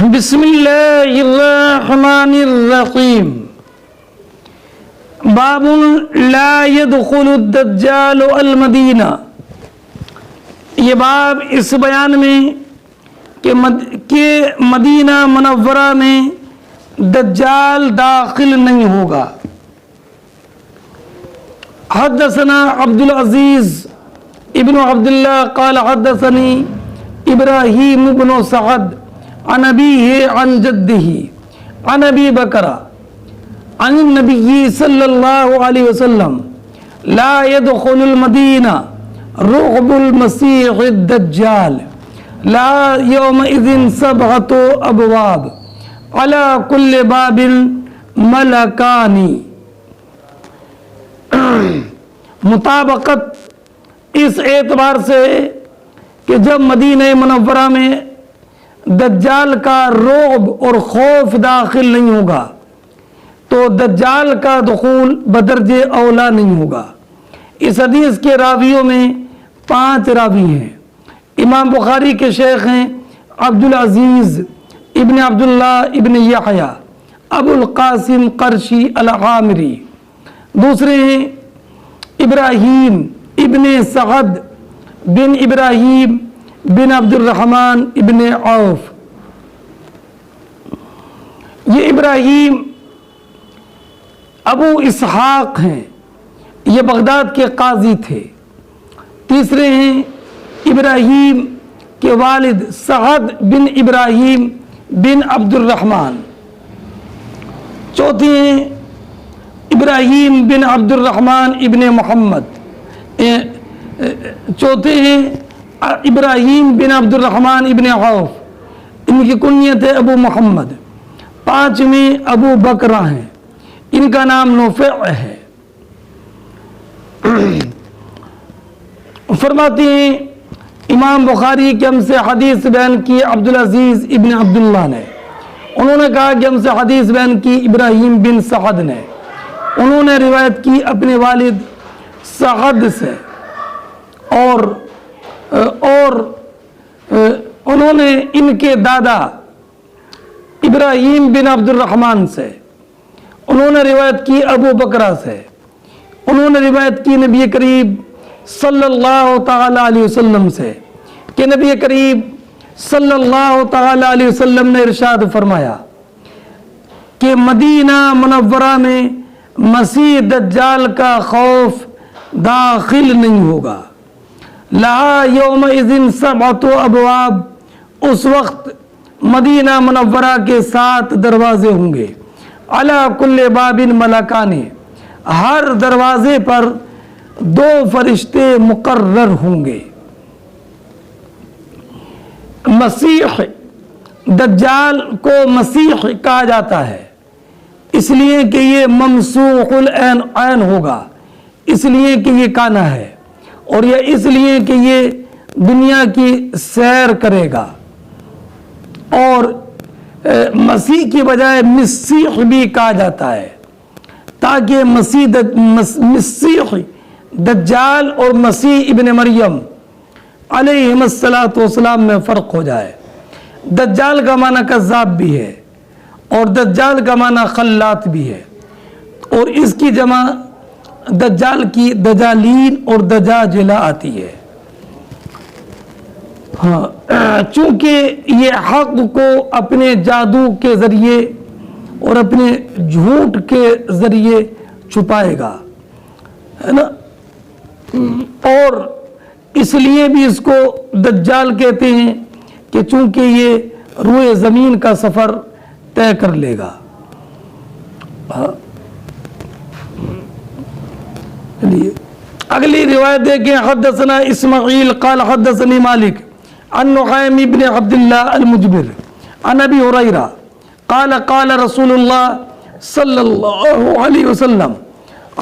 بسم اللہ الرحمن الرحیم باب لا يدخل الدجال المدینہ. یہ باب اس بیان میں کہ مدینہ منورہ میں دجال داخل نہیں ہوگا. حدثنا عبد العزیز ابن عبداللہ قال حدثنی ابراہیم بن سعد عن ابیہ عن جدہ عن ابی بکر عن النبی صلی اللہ علیہ وسلم لا يدخل المدینہ رعب المسیح الدجال لا یومئذ سبعۃ ابواب علی کل باب ملکان. مطابقت اس اعتبار سے کہ جب مدینہ منورہ میں دجال کا رعب اور خوف داخل نہیں ہوگا تو دجال کا دخول بدرج اولا نہیں ہوگا. اس حدیث کے راویوں میں 5 راوی ہیں. امام بخاری کے شیخ ہیں عبد العزیز ابن عبداللہ ابن یحییٰ ابو القاسم قرشی العامری. دوسرے ہیں ابراہیم ابن سعد بن ابراہیم بن عبد الرحمن ابن عوف. یہ ابراہیم ابو اسحاق ہیں, یہ بغداد کے قاضی تھے. تیسرے ہیں ابراہیم کے والد سعد بن ابراہیم بن عبد الرحمن. چوتھے ہیں ابراہیم بن عبد الرحمن ابن محمد. چوتھے ہیں ابراہیم بن عبد الرحمن ابن عوف, ان کی کنیت ہے ابو محمد. 5ویں ابو بکرہ ہیں, ان کا نام نافع ہے. فرماتے ہیں امام بخاری کہ ہم سے حدیث بیان کی عبد العزیز ابن عبداللہ نے, انہوں نے کہا کہ ہم سے حدیث بیان کی ابراہیم بن سعد نے, انہوں نے روایت کی اپنے والد سعد سے اور انہوں نے ان کے دادا ابراہیم بن عبد الرحمن سے, انہوں نے روایت کی ابو بکرہ سے, انہوں نے روایت کی نبی کریم صلی اللہ تعالی علیہ وسلم سے کہ نبی کریم صلی اللہ تعالی علیہ وسلم نے ارشاد فرمایا کہ مدینہ منورہ میں مسیح دجال کا خوف داخل نہیں ہوگا. لا یومئذ سبعۃ ابواب, اس وقت مدینہ منورہ کے 7 دروازے ہوں گے. علی کل باب ملکان, ہر دروازے پر 2 فرشتے مقرر ہوں گے. مسیح دجال کو مسیح کہا جاتا ہے اس لیے کہ یہ ممسوح العین ہوگا, اس لیے کہ یہ کانا ہے, اور یہ اس لیے کہ یہ دنیا کی سیر کرے گا. اور مسیح کی بجائے مسیح بھی کہا جاتا ہے تاکہ مسیح دجال اور مسیح ابن مریم علیہ السلام میں فرق ہو جائے. دجال کا معنی کذاب بھی ہے اور دجال کا معنی خلات بھی ہے, اور اس کی جمع دجال کی دجالین اور دجاجلہ آتی ہے. ہاں, چونکہ یہ حق کو اپنے جادو کے ذریعے اور اپنے جھوٹ کے ذریعے چھپائے گا, ہے نا, اور اس لیے بھی اس کو دجال کہتے ہیں کہ چونکہ یہ روئے زمین کا سفر طے کر لے گا. اگلی روایت دیکھیں. حدثنا اسماعیل قال حدثنی مالک عن نعیم بن عبداللہ المجبر عن ابی ہریرہ قال قال رسول اللہ صلی اللہ علیہ وسلم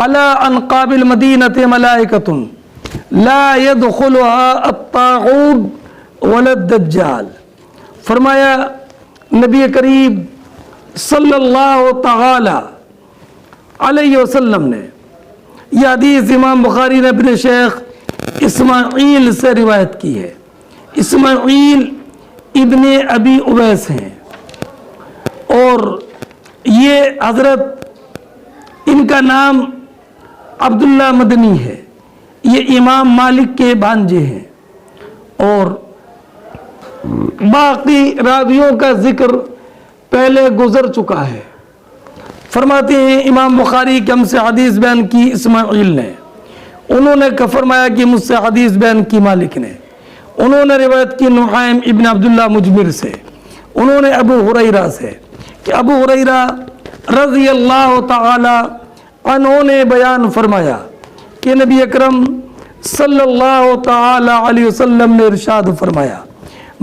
علی انقاب المدینہ ملائکۃ لا يدخلها الطاغون ولا الدجال. فرمایا نبی کریم صلی اللہ تعالی علیہ وسلم نے, یہ حدیث امام بخاری نے اپنے شیخ اسماعیل سے روایت کی ہے. اسماعیل ابن ابی اویس ہیں, اور یہ حضرت ان کا نام عبداللہ مدنی ہے، یہ امام مالک کے بھانجے ہیں، اور باقی راویوں کا ذکر پہلے گزر چکا ہے۔ فرماتے ہیں امام بخاری کہ ہم سے حدیث بیان کی اسماعیل نے، انہوں نے فرمایا کہ مجھ سے حدیث بیان کی مالک نے، انہوں نے روایت کی نعیم ابن عبداللہ مجمر سے، انہوں نے ابو ہریرہ سے کہ ابو ہریرہ رضی اللہ تعالی عنہ نے بیان فرمایا کہ نبی اکرم صلی اللہ تعالی علیہ وسلم نے ارشاد فرمایا،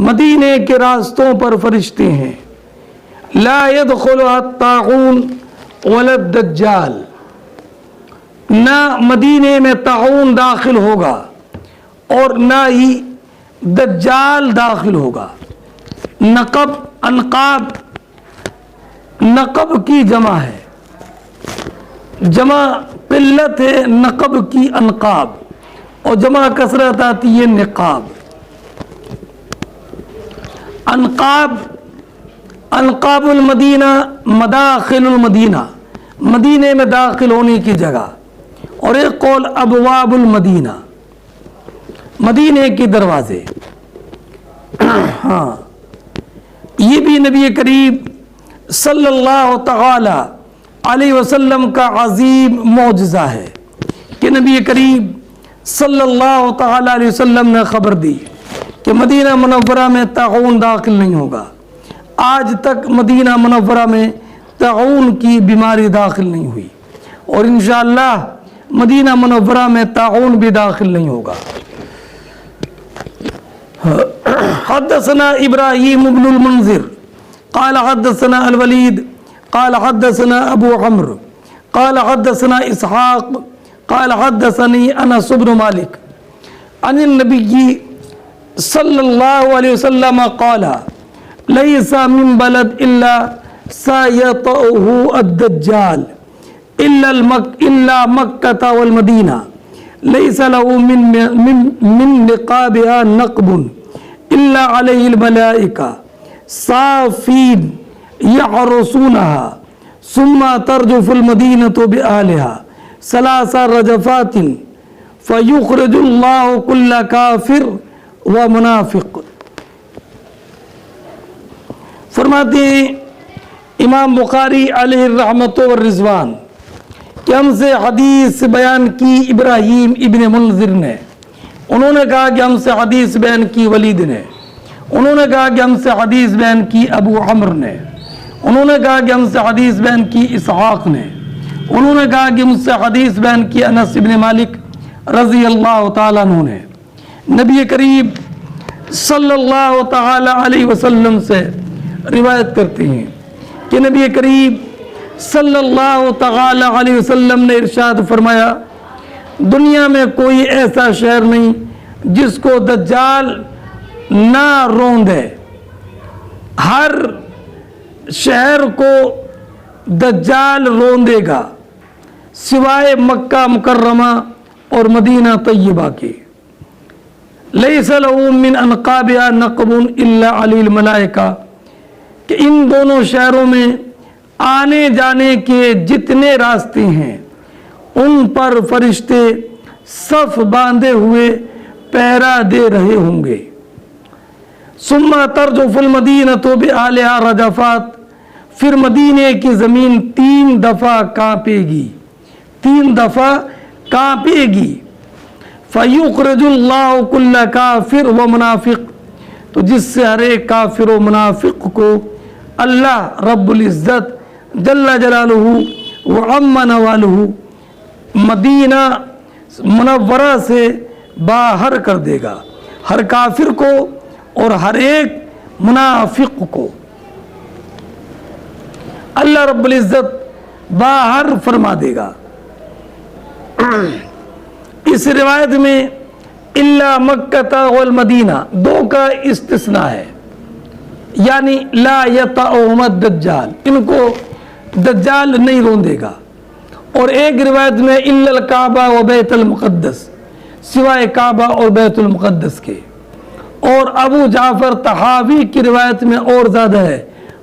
مدینے کے راستوں پر فرشتے ہیں، لا يدخلها الطاعون ولا الدجال، نہ مدینے میں طاعون داخل ہوگا اور نہ ہی دجال داخل ہوگا۔ نقب انقاب، نقب کی جمع ہے، جمع قلت ہے، نقب کی انقاب، اور جمع کثرت آتی ہے نقاب۔ انقاب، انقاب المدینہ، مداخل المدینہ، مدینے میں داخل ہونے کی جگہ، اور ایک قول ابواب المدینہ، مدینے کے دروازے۔ ہاں، یہ بھی نبی کریم صلی اللہ تعالی علیہ وسلم کا عظیم معجزہ ہے کہ نبی کریم صلی اللہ تعالی علیہ وسلم نے خبر دی کہ مدینہ منورہ میں طاعون داخل نہیں ہوگا۔ آج تک مدینہ منورہ میں طاعون کی بیماری داخل نہیں ہوئی، اور انشاءاللہ مدینہ منورہ میں طاعون بھی داخل نہیں ہوگا۔ حدثنا ابراہیم بن المنذر قال حدثنا الولید قال حدثنا ابو عمرو قال حدثنا اسحاق قال حدثني انس بن مالك عن النبي صلى الله عليه وسلم قال ليس من بلد الا سيطأه الدجال الا مكة والمدينة ليس له من نقابها نقب الا عليه الملائكة صافين يحرسونها ثم ترجف المدينة بأهلها 3 رجفات فيخرج الله كل كافر ومنافق۔ فرماتے ہیں امام بخاری علیہ الرحمت والرضوان کہ ہم سے حدیث بیان کی ابراہیم ابن منذر نے، انہوں نے کہا کہ ہم سے حدیث بیان کی ولید نے، انہوں نے کہا کہ ہم سے حدیث بیان کی ابو عمر نے، انہوں نے کہا کہ ہم سے حدیث بیان کی اسحاق نے، انہوں نے کہا کہ مجھ سے حدیث بیان کی انس بن مالک رضی اللہ تعالیٰ عنہ نے۔ نبی کریم صلی اللہ تعالی علیہ وسلم سے روایت کرتے ہیں کہ نبی کریم صلی اللہ تعالی علیہ وسلم نے ارشاد فرمایا، دنیا میں کوئی ایسا شہر نہیں جس کو دجال نہ روندے، ہر شہر کو دجال روندے گا سوائے مکہ مکرمہ اور مدینہ طیبہ کے۔ لیس لہ من انقابها نقب الا علی الملائکہ، کہ ان دونوں شہروں میں آنے جانے کے جتنے راستے ہیں ان پر فرشتے صف باندھے ہوئے پہرا دے رہے ہوں گے۔ ثم ترجف المدینۃ بأہلہا رجفات، پھر مدینے کی زمین 3 دفعہ کانپے گی، 3 دفعہ کانپے گی۔ فَيُخْرِجُ اللَّهُ كُلَّ كَافِرٍ وَمُنَافِقٍ، تو جس سے ہر ایک کافر و منافق کو اللہ رب العزت جل جلالہ وعم نوالہ مدینہ منورہ سے باہر کر دے گا، ہر کافر کو اور ہر ایک منافق کو اللہ رب العزت باہر فرما دے گا۔ اس روایت میں الا مکہ والمدینہ 2 کا استثناء ہے، یعنی لا یطأہم الدجال، ان کو دجال نہیں روندے گا، اور ایک روایت میں الا الکعبہ و بیت المقدس، سوائے کعبہ اور بیت المقدس کے، اور ابو جعفر طحاوی کی روایت میں اور زیادہ ہے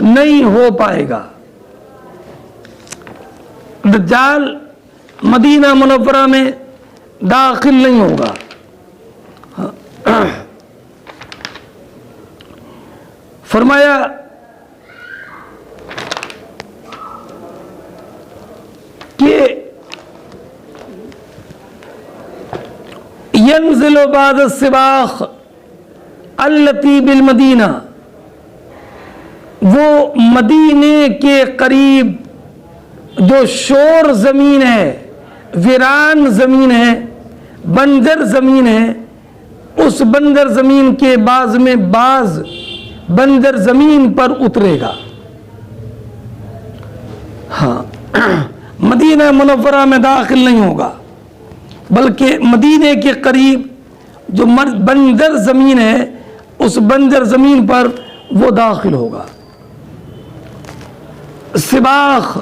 نہیں ہو پائے گا. دجال مدینہ منورہ میں داخل نہیں ہوگا. فرمایا کہ ينزل بعد الصباح التي بالمدینہ، وہ مدینے کے قریب جو شور زمین ہے، ویران زمین ہے، بنجر زمین ہے، اس بنجر زمین کے بعض میں بعض بنجر زمین پر اترے گا. ہاں مدینہ منورہ میں داخل نہیں ہوگا، بلکہ مدینے کے قریب جو بنجر زمین ہے اس بنجر زمین پر وہ داخل ہوگا. سباخ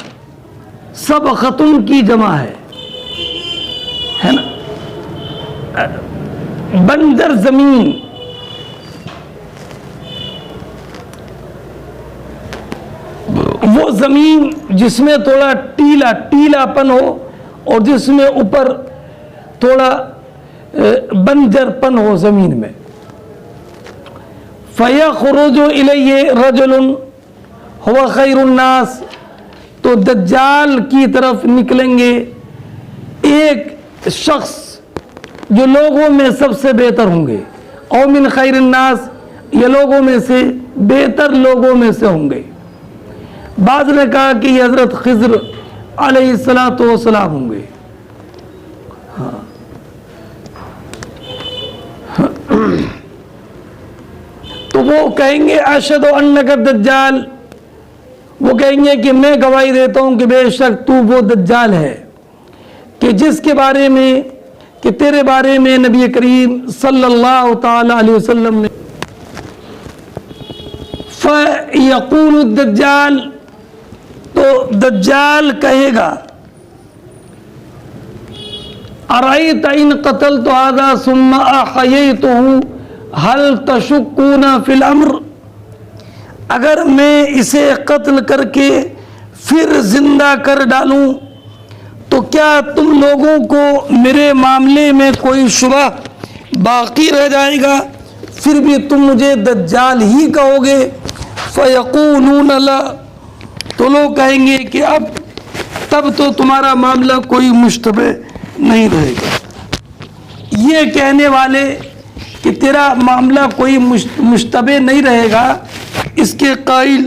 سبختن کی جمع ہے نا. بنجر زمین وہ زمین جس میں تھوڑا ٹیلا پن ہو اور جس میں اوپر تھوڑا بنجر پن ہو زمین میں. فَيَخْرُجُ إِلَيْهِ رَجُلٌ هُوَ خَيْرُ النَّاسِ، تو دجال کی طرف نکلیں گے ایک شخص جو لوگوں میں سب سے بہتر ہوں گے، او من خیر الناس، یہ لوگوں میں سے بہتر لوگوں میں سے ہوں گے. بعض نے کہا کہ یہ حضرت خضر علیہ السلام ہوں گے. تو وہ کہیں گے اشہد انک دجال، وہ کہیں گے کہ میں گواہی دیتا ہوں کہ بے شک تو وہ دجال ہے کہ جس کے بارے میں کہ تیرے بارے میں نبی کریم صلی اللہ تعالی علیہ وسلم نے. فَيَقُولُ الدجال، تو دجال کہے گا ارأیت ان قتلت هذا ثم احییته هل تشکون فی الامر، اگر میں اسے قتل کر کے پھر زندہ کر ڈالوں تو کیا تم لوگوں کو میرے معاملے میں کوئی شبہ باقی رہ جائے گا؟ پھر بھی تم مجھے دجال ہی کہو گے. فیقولون لا، تو لوگ کہیں گے کہ اب تب تو تمہارا معاملہ کوئی مشتبہ نہیں رہے گا. یہ کہنے والے کہ تیرا معاملہ کوئی مشتبہ نہیں رہے گا، اس کے قائل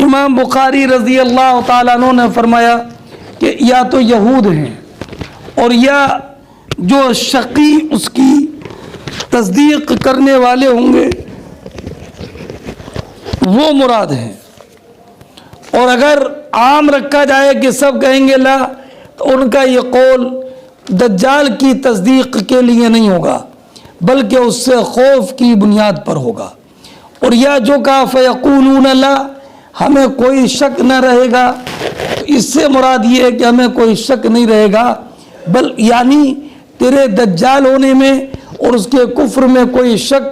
امام بخاری رضی اللہ تعالیٰ عنہ نے فرمایا کہ یا تو یہود ہیں اور یا جو شقی اس کی تصدیق کرنے والے ہوں گے وہ مراد ہیں. اور اگر عام رکھا جائے کہ سب کہیں گے لا، تو ان کا یہ قول دجال کی تصدیق کے لیے نہیں ہوگا بلکہ اس سے خوف کی بنیاد پر ہوگا. اور یا جو کہا فیقولون لا، ہمیں کوئی شک نہ رہے گا، اس سے مراد یہ ہے کہ ہمیں کوئی شک نہیں رہے گا، یعنی تیرے دجال ہونے میں اور اس کے کفر میں کوئی شک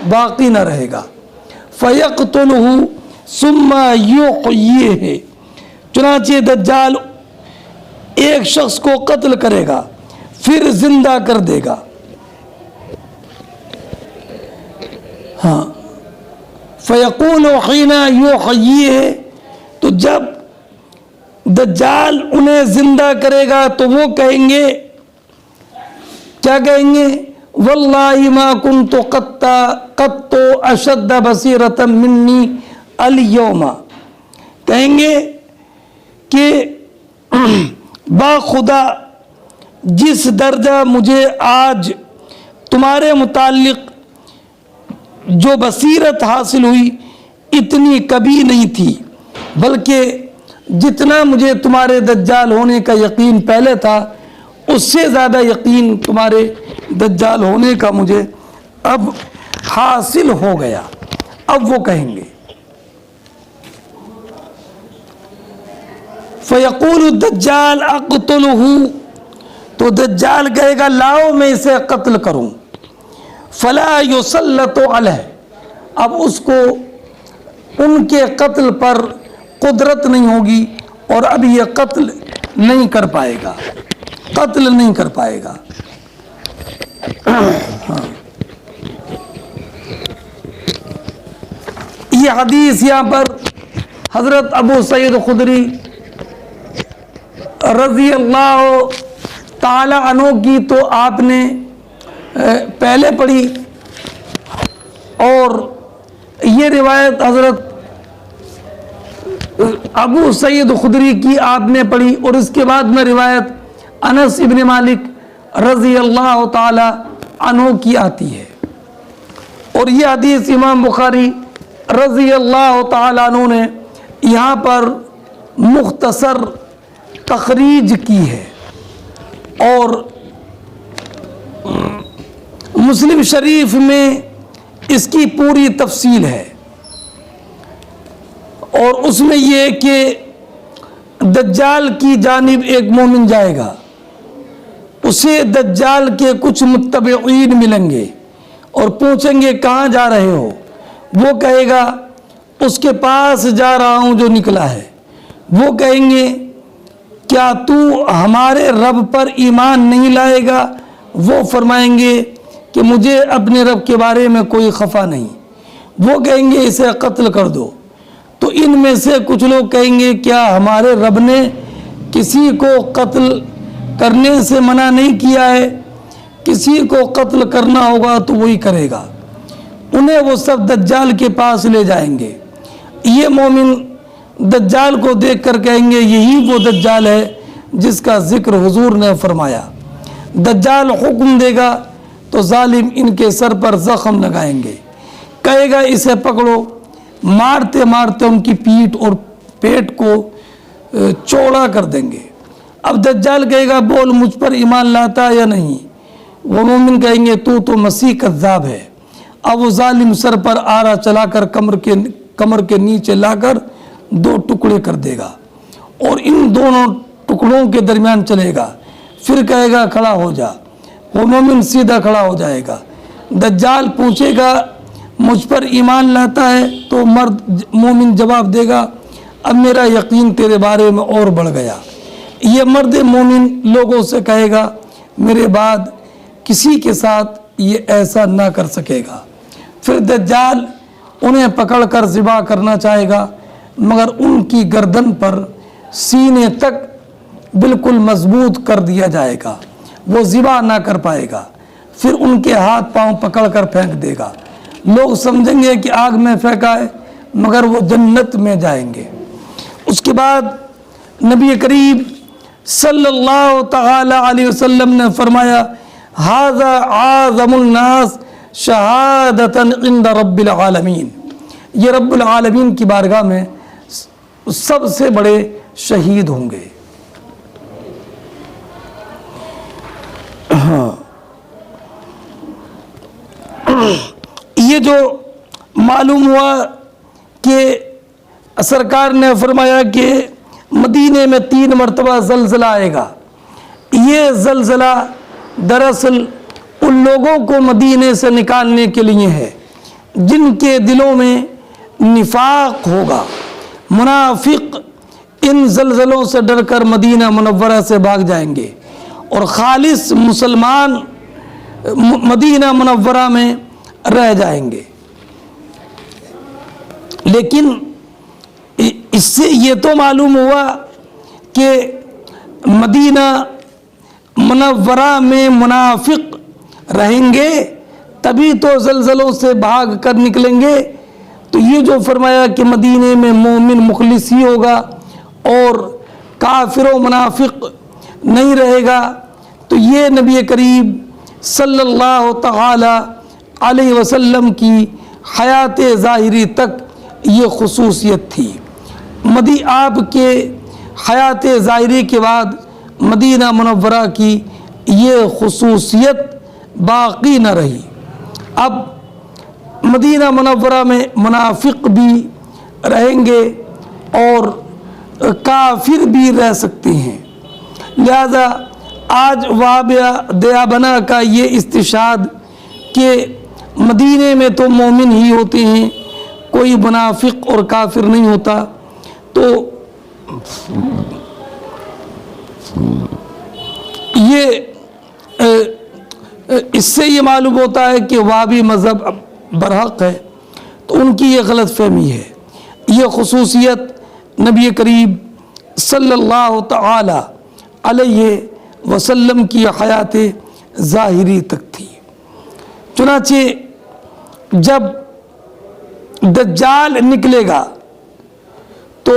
باقی نہ رہے گا. فَيَقْتُلُهُ ثُمَّ يُحْيِيهِ، چنانچہ دجال ایک شخص کو قتل کرے گا پھر زندہ کر دے گا. ہاں فَيَقُولُ حِينَ يُحْيِيهِ، تو جب دجال انہیں زندہ کرے گا تو وہ کہیں گے، کیا کہیں گے؟ واللہ ما کنت قط اشد بصیرۃ منی اليوم، کہیں گے کہ باخدا جس درجہ مجھے آج تمہارے متعلق جو بصیرت حاصل ہوئی اتنی کبھی نہیں تھی، بلکہ جتنا مجھے تمہارے دجال ہونے کا یقین پہلے تھا اس سے زیادہ یقین تمہارے دجال ہونے کا مجھے اب حاصل ہو گیا. اب وہ کہیں گے فَيَقُولُ الدَّجَّالُ أَقْتُلُهُ، تو دجال کہے گا لاؤ میں اسے قتل کروں. فَلَا يُسَلَّطُ عَلَيْهِ، اب اس کو ان کے قتل پر قدرت نہیں ہوگی اور اب یہ قتل نہیں کر پائے گا، قتل نہیں کر پائے گا۔ یہ حدیث یہاں پر حضرت ابو سعید خدری رضی اللہ تعالی عنہ کی تو آپ نے پہلے پڑھی، اور یہ روایت حضرت ابو سعید خدری کی آپ نے پڑھی، اور اس کے بعد میں روایت انس ابن مالک رضی اللہ تعالی عنہ کی آتی ہے، اور یہ حدیث امام بخاری رضی اللہ تعالی عنہ نے یہاں پر مختصر تخریج کی ہے، اور مسلم شریف میں اس کی پوری تفصیل ہے، اور اس میں یہ کہ دجال کی جانب ایک مومن جائے گا، اسے دجال کے کچھ متبعین ملیں گے اور پوچھیں گے کہاں جا رہے ہو؟ وہ کہے گا اس کے پاس جا رہا ہوں جو نکلا ہے۔ وہ کہیں گے کیا تو ہمارے رب پر ایمان نہیں لائے گا؟ وہ فرمائیں گے کہ مجھے اپنے رب کے بارے میں کوئی خفا نہیں۔ وہ کہیں گے اسے قتل کر دو۔ تو ان میں سے کچھ لوگ کہیں گے کیا ہمارے رب نے کسی کو قتل کرنے سے منع نہیں کیا ہے؟ کسی کو قتل کرنا ہوگا تو وہی کرے گا۔ انہیں وہ سب دجال کے پاس لے جائیں گے۔ یہ مومن دجال کو دیکھ کر کہیں گے یہی وہ دجال ہے جس کا ذکر حضور نے فرمایا۔ دجال حکم دے گا تو ظالم ان کے سر پر زخم لگائیں گے، کہے گا اسے پکڑو، مارتے مارتے ان کی پیٹھ اور پیٹ کو چوڑا کر دیں گے۔ اب دجال کہے گا بول مجھ پر ایمان لاتا یا نہیں؟ وہ مومن کہیں گے تو مسیح کذاب ہے۔ اب وہ ظالم سر پر آرا چلا کر کمر کے نیچے لا کر 2 ٹکڑے کر دے گا، اور ان دونوں ٹکڑوں کے درمیان چلے گا، پھر کہے گا کھڑا ہو جا۔ وہ مومن سیدھا کھڑا ہو جائے گا۔ دجال پوچھے گا مجھ پر ایمان لاتا ہے؟ تو مومن جواب دے گا اب میرا یقین تیرے بارے میں اور بڑھ گیا۔ یہ مرد مومن لوگوں سے کہے گا میرے بعد کسی کے ساتھ یہ ایسا نہ کر سکے گا۔ پھر دجال انہیں پکڑ کر ذبح کرنا چاہے گا، مگر ان کی گردن پر سینے تک بالکل مضبوط کر دیا جائے گا، وہ ذبح نہ کر پائے گا۔ پھر ان کے ہاتھ پاؤں پکڑ کر پھینک دے گا، لوگ سمجھیں گے کہ آگ میں پھینکا ہے، مگر وہ جنت میں جائیں گے۔ اس کے بعد نبی کریم صلی اللہ تعالی علیہ وسلم نے فرمایا ھذا اعظم الناس شہادۃ عند رب العالمین، یہ رب العالمین کی بارگاہ میں سب سے بڑے شہید ہوں گے۔ یہ جو معلوم ہوا کہ سرکار نے فرمایا کہ مدینے میں 3 مرتبہ زلزلہ آئے گا، یہ زلزلہ دراصل ان لوگوں کو مدینے سے نکالنے کے لیے ہے جن کے دلوں میں نفاق ہوگا۔ منافق ان زلزلوں سے ڈر کر مدینہ منورہ سے بھاگ جائیں گے، اور خالص مسلمان مدینہ منورہ میں رہ جائیں گے۔ لیکن اس سے یہ تو معلوم ہوا کہ مدینہ منورہ میں منافق رہیں گے تبھی تو زلزلوں سے بھاگ کر نکلیں گے۔ تو یہ جو فرمایا کہ مدینے میں مومن مخلص ہی ہوگا اور کافر و منافق نہیں رہے گا، تو یہ نبی کریم صلی اللہ تعالی علیہ وسلم کی حیات ظاہری تک یہ خصوصیت تھی۔ آپ کے حیات ظاہری کے بعد مدینہ منورہ کی یہ خصوصیت باقی نہ رہی۔ اب مدینہ منورہ میں منافق بھی رہیں گے اور کافر بھی رہ سکتے ہیں، لہذا آج وہابیہ دیابنا کا یہ استشہاد کہ مدینے میں تو مومن ہی ہوتے ہیں کوئی منافق اور کافر نہیں ہوتا. تو یہ اس سے یہ معلوم ہوتا ہے کہ وہابی مذہب برحق ہے. تو ان کی یہ غلط فہمی ہے. یہ خصوصیت نبی کریم صلی اللہ تعالی علیہ وسلم کی حیات ظاہری تک تھی. چنانچہ جب دجال نکلے گا تو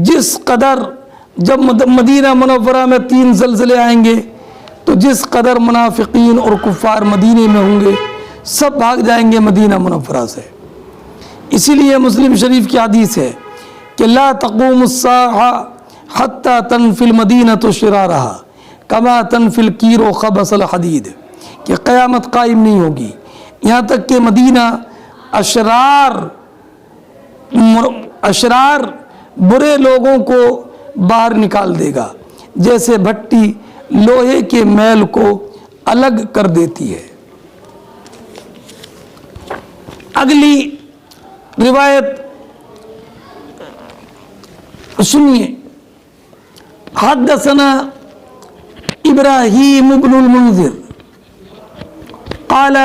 جس قدر جب مدینہ منورہ میں 3 زلزلے آئیں گے تو جس قدر منافقین اور کفار مدینے میں ہوں گے سب بھاگ جائیں گے مدینہ منورہ سے. اسی لیے مسلم شریف کی حدیث ہے کہ لا تقوم الساعہ حتی تنفی المدینہ شرارہا کما تنفی الکیر خبث الحدید، کہ قیامت قائم نہیں ہوگی یہاں تک کہ مدینہ اشرار برے لوگوں کو باہر نکال دے گا جیسے بھٹی لوہے کے میل کو الگ کر دیتی ہے. اگلی روایت سنیے. حدثنا ابراہیم بن المنذر قال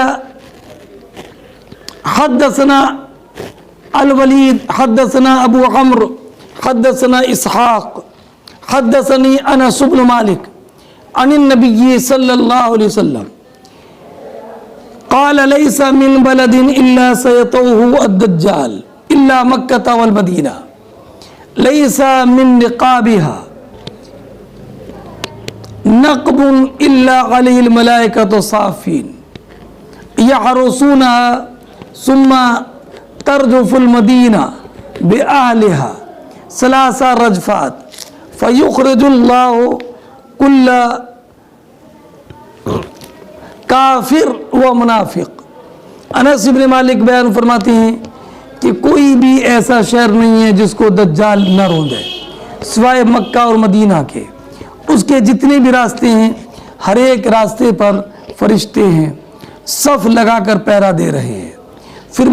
حدثنا الولید حدثنا ابو عمرو حدثنا اسحاق حدثني انس بن مالك عن النبي صلى الله عليه وسلم قال ليس من بلد الا سيطوه الدجال الا مكة والمدينة ليس من نقابها نقب الا عليه الملائكة صافين يحرسونها ثم ترجف المدينة بأهلها 3 رجفات فيخرج الله كل کافر و منافق. انس بن مالک بیان فرماتے ہیں کہ کوئی بھی ایسا شہر نہیں ہے جس کو دجال نہ روندے سوائے مکہ اور مدینہ کے. اس کے جتنے بھی راستے ہیں ہر ایک راستے پر فرشتے ہیں صف لگا کر پہرا دے رہے ہیں. پھر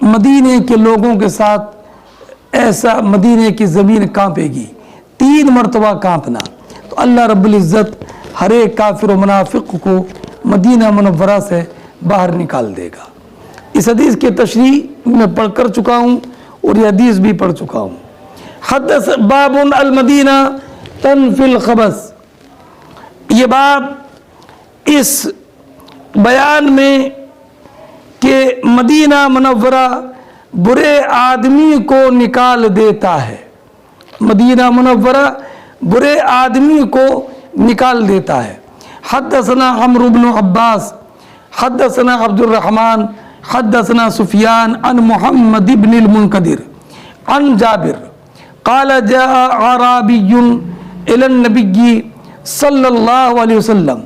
مدینے کے لوگوں کے ساتھ ایسا مدینے کی زمین کانپے گی 3 مرتبہ کانپنا. تو اللہ رب العزت ہر ایک کافر و منافق کو مدینہ منورہ سے باہر نکال دے گا. اس حدیث کی تشریح میں پڑھ کر چکا ہوں اور یہ حدیث بھی پڑھ چکا ہوں. حدث باب المدینہ تنفی الخبث. یہ باب اس بیان میں کہ مدینہ منورہ برے آدمی کو نکال دیتا ہے. مدینہ منورہ برے آدمی کو نکال دیتا ہے. حدثنا عمرو بن عباس حدثنا عبد الرحمن حدثنا سفیان عن محمد بن المنقدر عن جابر قال جاء اعرابی الى النبی صلی اللہ علیہ وسلم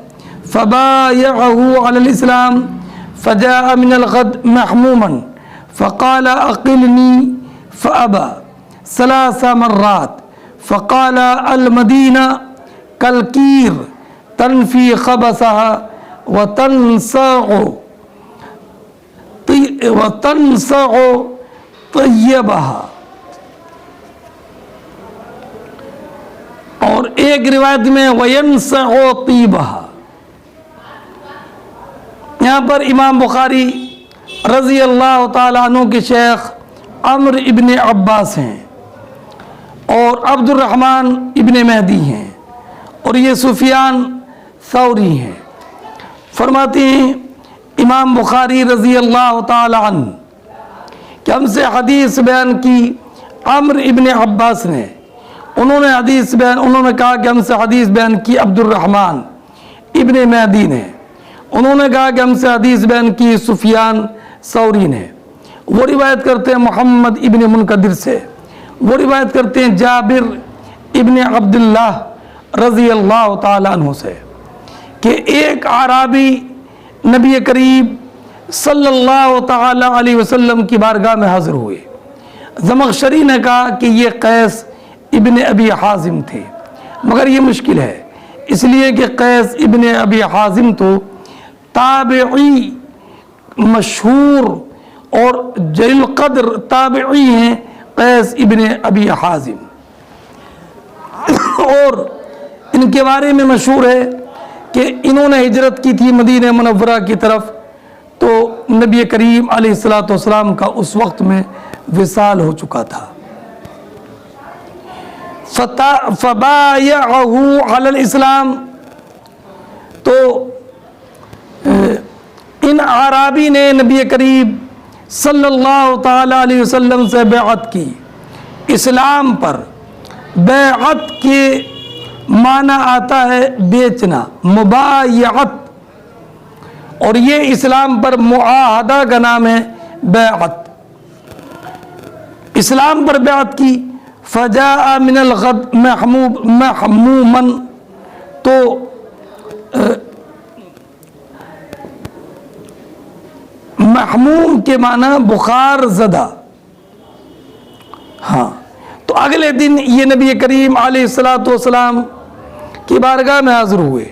فبايعه على الاسلام فجاء من الغد محموما فقال اقلني فابى 3 مرات فقال المدينة كالكير تنفي خبثها وتنصع طيبها. اور ایک روایت میں وَيَنْصَعُ طِيبَهَا. یہاں پر امام بخاری رضی اللہ تعالیٰ عنہ کے شیخ عمرو ابن عباس ہیں اور عبد الرحمن ابن مہدی ہیں اور یہ سفیان ثوری ہیں. فرماتے ہیں امام بخاری رضی اللہ تعالی عنہ کہ ہم سے حدیث بیان کی عمرو ابن عباس نے. انہوں نے کہا کہ ہم سے حدیث بیان کی عبد الرحمن ابن مہدی نے. انہوں نے کہا کہ ہم سے حدیث بیان کی سفیان ثوری نے. وہ روایت کرتے ہیں محمد ابن منقدر سے. وہ روایت کرتے ہیں جابر ابن عبداللہ رضی اللہ تعالیٰ عنہ سے کہ ایک اعرابی نبی کریم صلی اللہ تعالیٰ علیہ وسلم کی بارگاہ میں حاضر ہوئے. زمخشری نے کہا کہ یہ قیس ابن ابی حازم تھے، مگر یہ مشکل ہے اس لیے کہ قیس ابن ابی حازم تو تابعی مشہور اور جلیل قدر تابعی ہیں قیس ابن ابی حازم، اور ان کے بارے میں مشہور ہے کہ انہوں نے ہجرت کی تھی مدینہ منورہ کی طرف، تو نبی کریم علیہ الصلوۃ والسلام کا اس وقت میں وصال ہو چکا تھا۔ فبایعہ علی الاسلام، تو ان اعرابی نے نبی کریم صلی اللہ تعالی علیہ وسلم سے بیعت کی اسلام پر۔ بیعت کے معنی آتا ہے بیچنا، مبایعت، اور یہ اسلام پر معاہدہ کا نام ہے بیعت۔ اسلام پر بیعت کی، فجاء من الغد محموما، تو محموم کے معنی بخار زدہ، ہاں، تو اگلے دن یہ نبی کریم علیہ الصلوۃ والسلام کی بارگاہ میں حاضر ہوئے،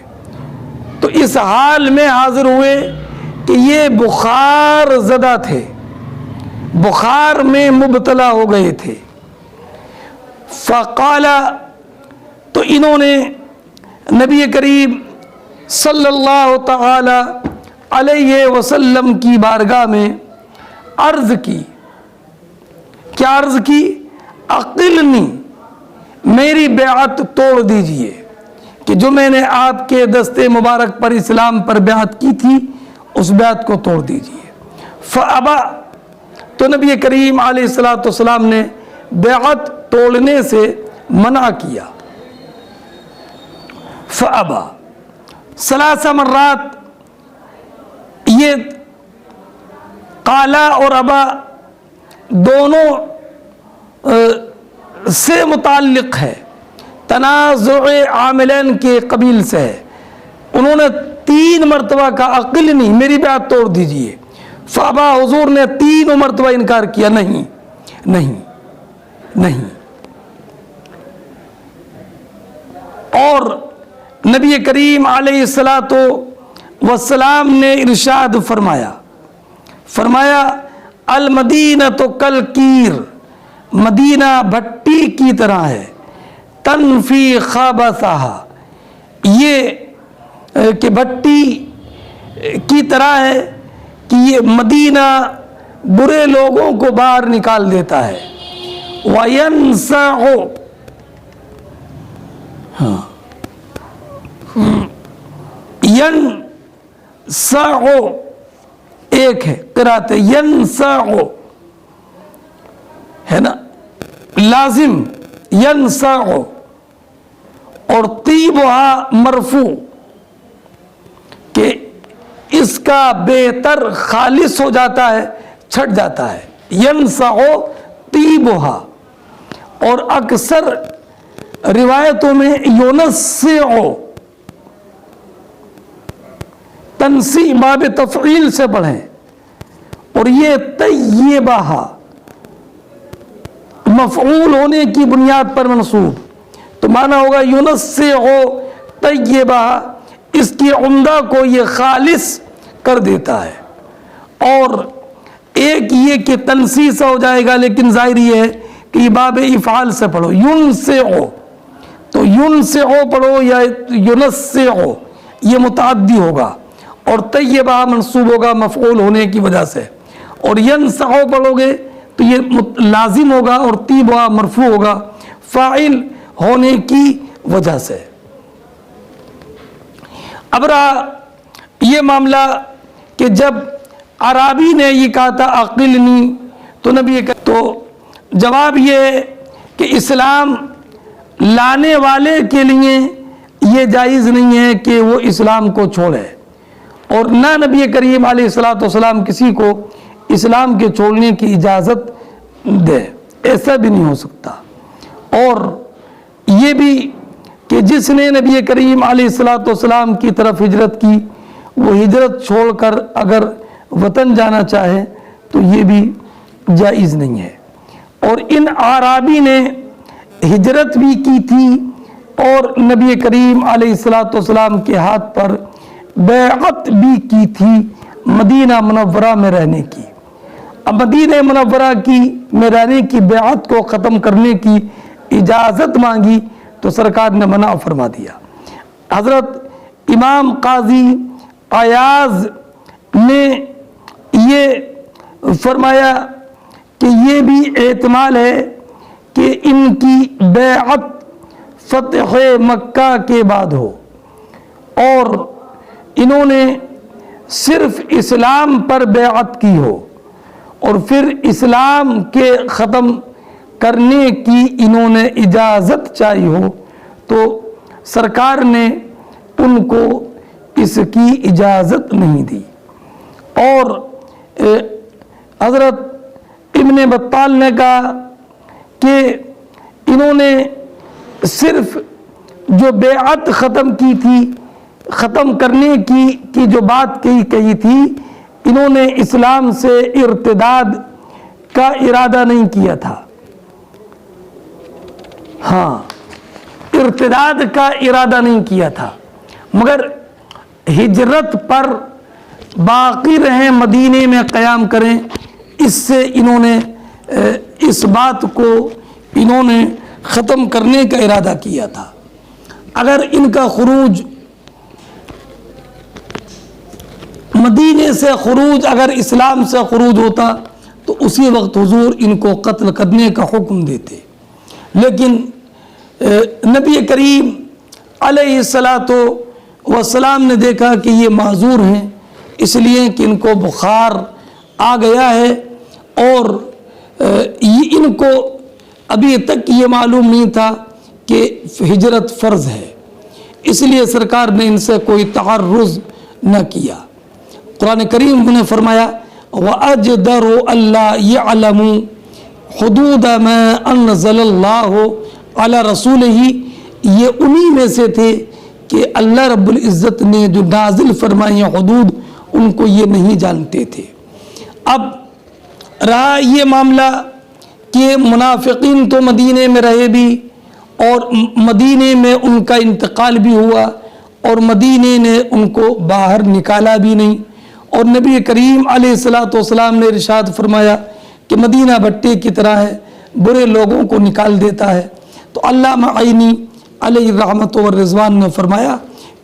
تو اس حال میں حاضر ہوئے کہ یہ بخار زدہ تھے، بخار میں مبتلا ہو گئے تھے۔ فقال، تو انہوں نے نبی کریم صلی اللہ تعالی علیہ وسلم کی بارگاہ میں عرض کی، کیا عرض کی؟ اقلنی، میری بیعت توڑ دیجئے، کہ جو میں نے آپ کے دستے مبارک پر اسلام پر بیعت کی تھی اس بیعت کو توڑ دیجئے۔ فابا، تو نبی کریم علیہ الصلوۃ والسلام نے بیعت توڑنے سے منع کیا۔ فابا ثلاث مرات، یہ قالا اور ابا دونوں سے متعلق ہے، تنازع عاملین کے قبیل سے ہے۔ انہوں نے 3 مرتبہ کہا اقلنی، میری بیعت توڑ دیجئے۔ فابا، حضور نے 3 مرتبہ انکار کیا، نہیں نہیں نہیں۔ اور نبی کریم علیہ الصلوۃ والسلام نے ارشاد فرمایا المدینۃ کالکیر، مدینہ بھٹی کی طرح ہے، تنفی خبثھا، یہ کہ بھٹی کی طرح ہے کہ یہ مدینہ برے لوگوں کو باہر نکال دیتا ہے۔ وَيَنْسَعُ، يَنْسَعُ ایک ہے قرأت، يَنْسَعُ ہے نا لازم، يَنْسَعُ، اور طیبها مرفوع، کہ اس کا بہتر خالص ہو جاتا ہے، چھٹ جاتا ہے، يَنْسَعُ طیبها، اور اکثر روایتوں میں يُنَسِّعُ، تنسیع باب تفعیل سے پڑھیں، اور یہ طیبہ مفعول ہونے کی بنیاد پر منصوب، تو معنی ہوگا یونسع طیبہ، اس کی عمدہ کو یہ خالص کر دیتا ہے۔ اور ایک یہ کہ تنسیع سے ہو جائے گا، لیکن ظاہر یہ ہے کہ یہ باب افعال سے پڑھو، ینسع، تو ینسع پڑھو یا ینسع، یہ متعدی ہوگا، اور طیبہ منصوب ہوگا مفعول ہونے کی وجہ سے، اور ینسع پڑھو گے تو یہ لازم ہوگا، اور طیبہ مرفوع ہوگا فاعل ہونے کی وجہ سے۔ اب رہا یہ معاملہ کہ جب عرابی نے یہ کہا تھا عقلنی، تو نبی تو جواب یہ ہے کہ اسلام لانے والے کے لیے یہ جائز نہیں ہے کہ وہ اسلام کو چھوڑے، اور نہ نبی کریم علیہ الصلوۃ والسلام کسی کو اسلام کے چھوڑنے کی اجازت دے، ایسا بھی نہیں ہو سکتا۔ اور یہ بھی کہ جس نے نبی کریم علیہ الصلوۃ والسلام کی طرف ہجرت کی، وہ ہجرت چھوڑ کر اگر وطن جانا چاہے تو یہ بھی جائز نہیں ہے۔ اور ان اعرابی نے ہجرت بھی کی تھی اور نبی کریم علیہ الصلوۃ والسلام کے ہاتھ پر بیعت بھی کی تھی مدینہ منورہ میں رہنے کی۔ اب مدینہ منورہ کی میں رہنے کی بیعت کو ختم کرنے کی اجازت مانگی تو سرکار نے منع فرما دیا۔ حضرت امام قاضی عیاض نے یہ فرمایا کہ یہ بھی احتمال ہے کہ ان کی بیعت فتح مکہ کے بعد ہو اور انہوں نے صرف اسلام پر بیعت کی ہو اور پھر اسلام کے ختم کرنے کی انہوں نے اجازت چاہی ہو تو سرکار نے ان کو اس کی اجازت نہیں دی۔ اور حضرت ابن بطال نے کہا کہ انہوں نے صرف جو بیعت ختم کی تھی، ختم کرنے کی جو بات کہی تھی، انہوں نے اسلام سے ارتداد کا ارادہ نہیں کیا تھا۔ ہاں، ارتداد کا ارادہ نہیں کیا تھا، مگر ہجرت پر باقی رہیں، مدینے میں قیام کریں، اس سے انہوں نے اس بات کو انہوں نے ختم کرنے کا ارادہ کیا تھا۔ اگر ان کا خروج مدینے سے خروج اگر اسلام سے خروج ہوتا تو اسی وقت حضور ان کو قتل کرنے کا حکم دیتے، لیکن نبی کریم علیہ الصلاۃ والسلام نے دیکھا کہ یہ معذور ہیں، اس لیے کہ ان کو بخار آ گیا ہے اور ان کو ابھی تک یہ معلوم نہیں تھا کہ ہجرت فرض ہے، اس لیے سرکار نے ان سے کوئی تعرض نہ کیا۔ قرآن کریم نے فرمایا وَأَجْدَرُ أَلَّا يَعْلَمُوا حُدُودَ مَا أَنزَلَ اللَّهُ عَلَى رَسُولِهِ، یہ انہی میں سے تھے کہ اللہ رب العزت نے جو نازل فرمائی حدود ان کو یہ نہیں جانتے تھے۔ اب رہا یہ معاملہ کہ منافقین تو مدینے میں رہے بھی اور مدینے میں ان کا انتقال بھی ہوا اور مدینے نے ان کو باہر نکالا بھی نہیں، اور نبی کریم علیہ الصلاۃ والسلام نے ارشاد فرمایا کہ مدینہ بھٹے کی طرح ہے، برے لوگوں کو نکال دیتا ہے۔ تو علامہ عینی علیہ الرحمۃ والرضوان نے فرمایا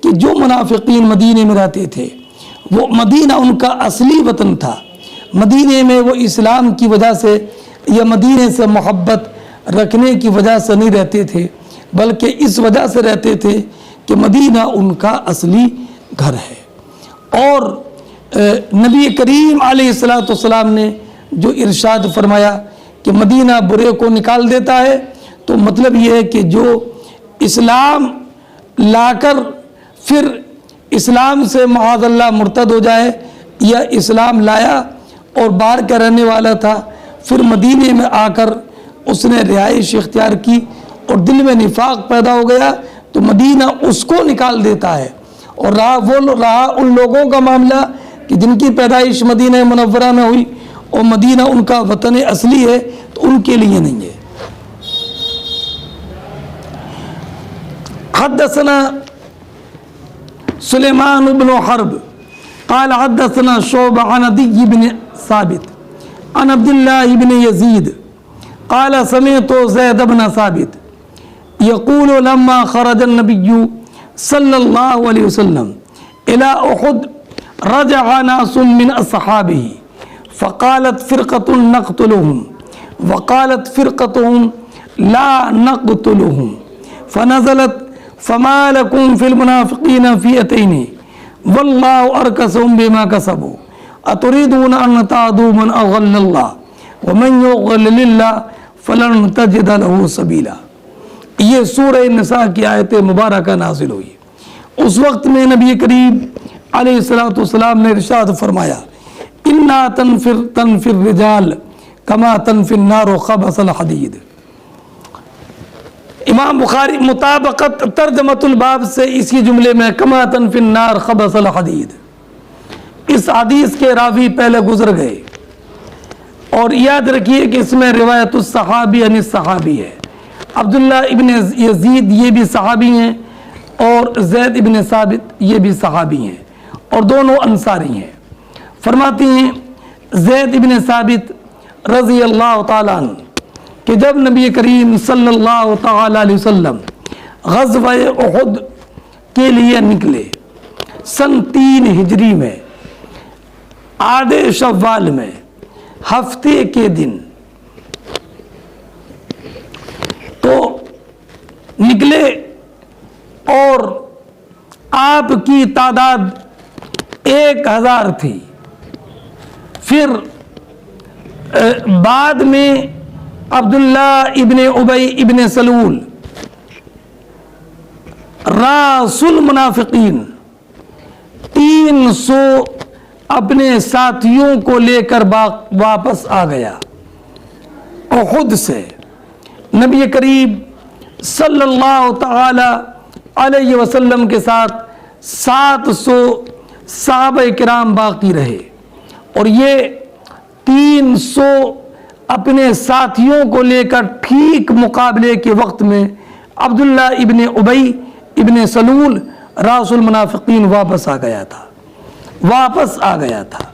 کہ جو منافقین مدینے میں رہتے تھے وہ مدینہ ان کا اصلی وطن تھا، مدینے میں وہ اسلام کی وجہ سے یا مدینے سے محبت رکھنے کی وجہ سے نہیں رہتے تھے، بلکہ اس وجہ سے رہتے تھے کہ مدینہ ان کا اصلی گھر ہے۔ اور نبی کریم علیہ الصلاۃ والسلام نے جو ارشاد فرمایا کہ مدینہ برے کو نکال دیتا ہے، تو مطلب یہ ہے کہ جو اسلام لا کر پھر اسلام سے معاذ اللہ مرتد ہو جائے، یا اسلام لایا اور باہر کا رہنے والا تھا پھر مدینے میں آ کر اس نے رہائش اختیار کی اور دل میں نفاق پیدا ہو گیا، تو مدینہ اس کو نکال دیتا ہے۔ اور رہا ان لوگوں کا معاملہ کہ جن کی پیدائش مدینہ منورہ میں ہوئی اور مدینہ ان کا وطن اصلی ہے، تو ان کے لیے نہیں ہے۔ حدثنا سلیمان بن حرب قال حدثنا شعبہ عن عدی بن ثابت عن عبد اللہ بن یزید قال سمعت زید بن ثابت یقول لما خرج النبی صلی اللہ علیہ وسلم الى احد رجع ناس من اصحابه فقالت فرقة نقتلهم وقالت فرقتهم لا نقتلهم فنزلت فما لكم في المنافقين فئتين والله أركسهم بما كسبوا أتريدون أن تعدوا من أضل الله ومن يضلل الله فلن تجد له سبيلا۔ یہ سورہ النساء کی آیت مبارکہ نازل ہوئی، اس وقت میں نبی کریم علیہ الصلوۃ والسلام نے ارشاد فرمایا انا تنفر الرجال کما تنفر النار خبث الحدید۔ امام بخاری مطابقت ترجمۃ الباب سے اسی جملے میں کما تنفر النار خبث الحدید، اس حدیث کے راوی پہلے گزر گئے، اور یاد رکھیے کہ اس میں روایت الصحابی عن الصحابی ہے۔ عبداللہ ابن یزید یہ بھی صحابی ہیں اور زید ابن ثابت یہ بھی صحابی ہیں اور دونوں انصاری ہیں۔ فرماتی ہیں زید ابن ثابت رضی اللہ تعالیٰ عنہ کہ جب نبی کریم صلی اللہ تعالیٰ علیہ وسلم غزوہ احد کے لیے نکلے سن 3 ہجری میں آدھے شوال میں ہفتے کے دن تو نکلے اور آپ کی تعداد 1000 تھی. پھر بعد میں عبداللہ ابن ابی ابن سلول راس المنافقین 300 اپنے ساتھیوں کو لے کر واپس آ گیا احد سے. نبی کریم صلی اللہ تعالی علیہ وسلم کے ساتھ 700 صحابہ کرام باقی رہے اور یہ 300 اپنے ساتھیوں کو لے کر ٹھیک مقابلے کے وقت میں عبداللہ ابن ابی ابن سلول راس المنافقین واپس آ گیا تھا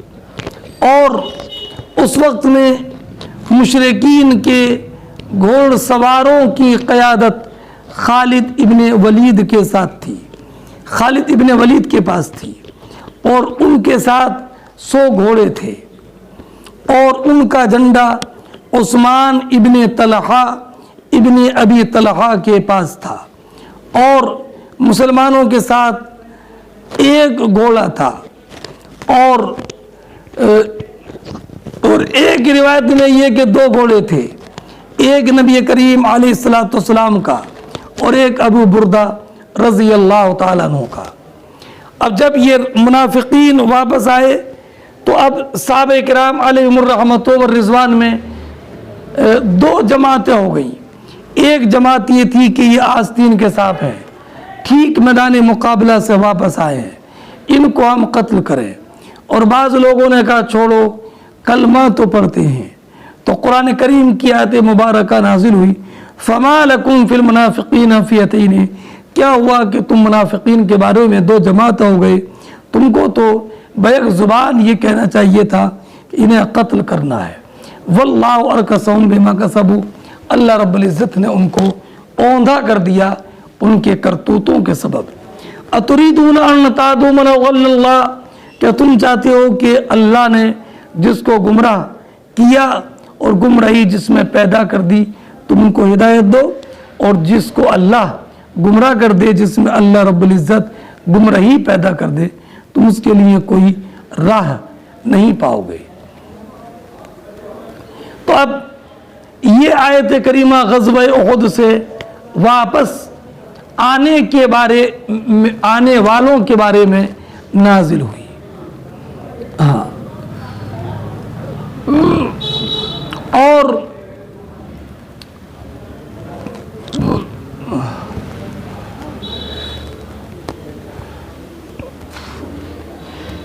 اور اس وقت میں مشرکین کے گھوڑ سواروں کی قیادت خالد ابن ولید کے ساتھ تھی. خالد ابن ولید کے پاس تھی اور ان کے ساتھ 100 گھوڑے تھے اور ان کا جھنڈا عثمان ابن طلحہ ابن ابی طلحہ کے پاس تھا اور مسلمانوں کے ساتھ 1 گھوڑا تھا اور ایک روایت میں یہ کہ 2 گھوڑے تھے, ایک نبی کریم علیہ السلام کا اور ایک ابو بردہ رضی اللہ تعالیٰ عنہ کا. اب جب یہ منافقین واپس آئے تو اب صحابہ کرام علیہم الرحمۃ والرضوان میں 2 جماعتیں ہو گئیں. ایک جماعت یہ تھی کہ یہ آستین کے سانپ ہیں, ٹھیک میدان مقابلہ سے واپس آئے ہیں, ان کو ہم قتل کریں. اور بعض لوگوں نے کہا چھوڑو کلمہ تو پڑھتے ہیں. تو قرآن کریم کی آیت مبارکہ نازل ہوئی فما لکم فی المنافقین فئتین, کیا ہوا کہ تم منافقین کے بارے میں 2 جماعت ہو گئے, تم کو تو بیک زبان یہ کہنا چاہیے تھا کہ انہیں قتل کرنا ہے. واللہ ارکسہم بما کسبوا, اللہ رب العزت نے ان کو اوندھا کر دیا ان کے کرتوتوں کے سبب. اتریدون ان تہدوا من اضل اللہ, کیا تم چاہتے ہو کہ اللہ نے جس کو گمراہ کیا اور گمراہی جس میں پیدا کر دی تم ان کو ہدایت دو, اور جس کو اللہ گمراہ کر دے, جس میں اللہ رب العزت گمراہی پیدا کر دے, تم اس کے لیے کوئی راہ نہیں پاؤ گے. تو اب یہ آیت کریمہ غزوہ احد سے واپس آنے والوں کے بارے میں نازل ہوئی. اور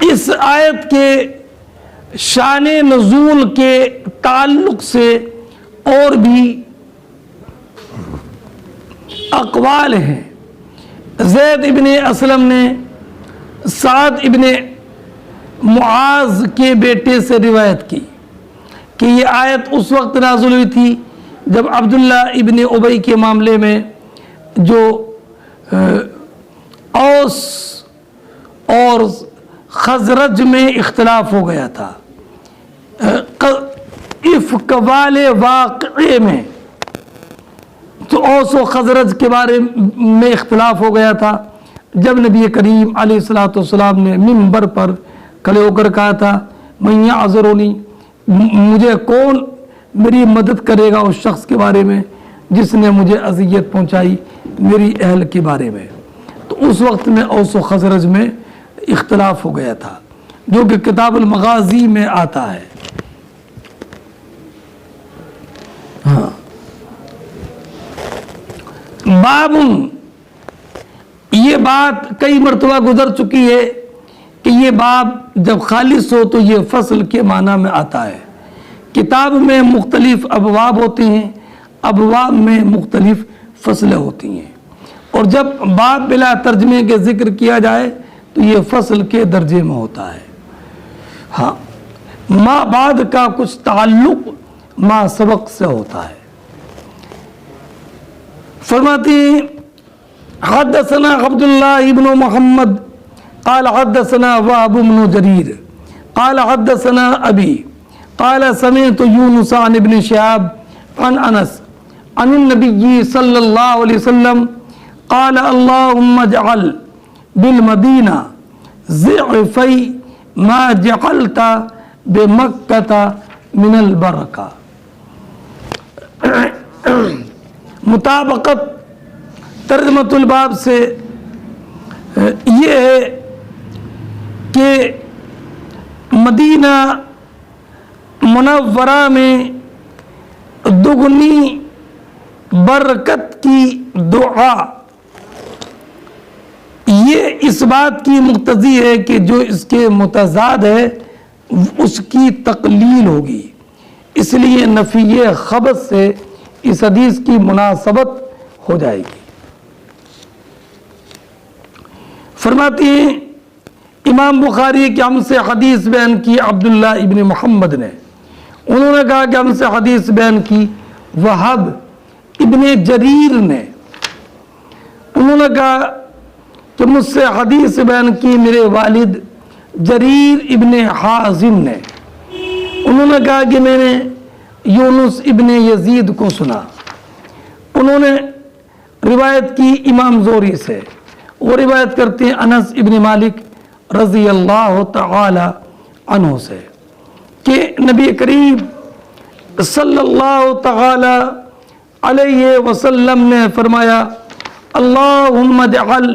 اس آیت کے شان نزول کے تعلق سے اور بھی اقوال ہیں. زید ابن اسلم نے سعد ابن معاذ کے بیٹے سے روایت کی کہ یہ آیت اس وقت نازل ہوئی تھی جب عبداللہ ابن ابی کے معاملے میں جو اوس اور خزرج میں اختلاف ہو گیا تھا. افک والے واقعے میں تو اوس و خزرج کے بارے میں اختلاف ہو گیا تھا. جب نبی کریم علیہ السلام نے منبر پر کھڑے ہو کر کہا تھا من یعذرنی, مجھے کون میری مدد کرے گا اس شخص کے بارے میں جس نے مجھے اذیت پہنچائی میری اہل کے بارے میں, تو اس وقت میں اوس و خزرج میں اختلاف ہو گیا تھا جو کہ کتاب المغازی میں آتا ہے. باب, یہ بات کئی مرتبہ گزر چکی ہے کہ یہ باب جب خالص ہو تو یہ فصل کے معنی میں آتا ہے. کتاب میں مختلف ابواب ہوتے ہیں, ابواب میں مختلف فصلیں ہوتی ہیں, اور جب باب بلا ترجمے کے ذکر کیا جائے تو یہ فصل کے درجے میں ہوتا ہے. ہاں, ما بعد کا کچھ تعلق ما سبق سے ہوتا ہے. فرماتے ہیں حدثنا عبداللہ ابن محمد قال حدثنا وهب بن جرير قال حدثنا ابي قال سمعت يونس عن ابن شهاب عن انس عن النبي صلى الله عليه وسلم قال اللهم اجعل بالمدينة ضعفي ما جعلت بمكة من البركة. مطابقت ترجمۃ الباب سے یہ ہے کہ مدینہ منورہ میں دگنی برکت کی دعا یہ اس بات کی مقتضی ہے کہ جو اس کے متضاد ہے اس کی تقلیل ہوگی. اس لیے نفی خبث سے اس حدیث کی مناسبت ہو جائے گی. فرماتے ہیں امام بخاری کہ ہم سے حدیث بیان کی عبداللہ ابن محمد نے, انہوں نے کہا کہ ہم سے حدیث بیان کی وہب ابن جریر نے, انہوں نے کہا کہ مجھ سے حدیث بیان کی میرے والد جریر ابن حازم نے, انہوں نے کہا کہ میں نے یونس ابن یزید کو سنا, انہوں نے روایت کی امام زہری سے, وہ روایت کرتے ہیں انس ابن مالک رضی اللہ تعالی عنہ سے کہ نبی کریم صلی اللہ تعالی علیہ وسلم نے فرمایا اللہم اجعل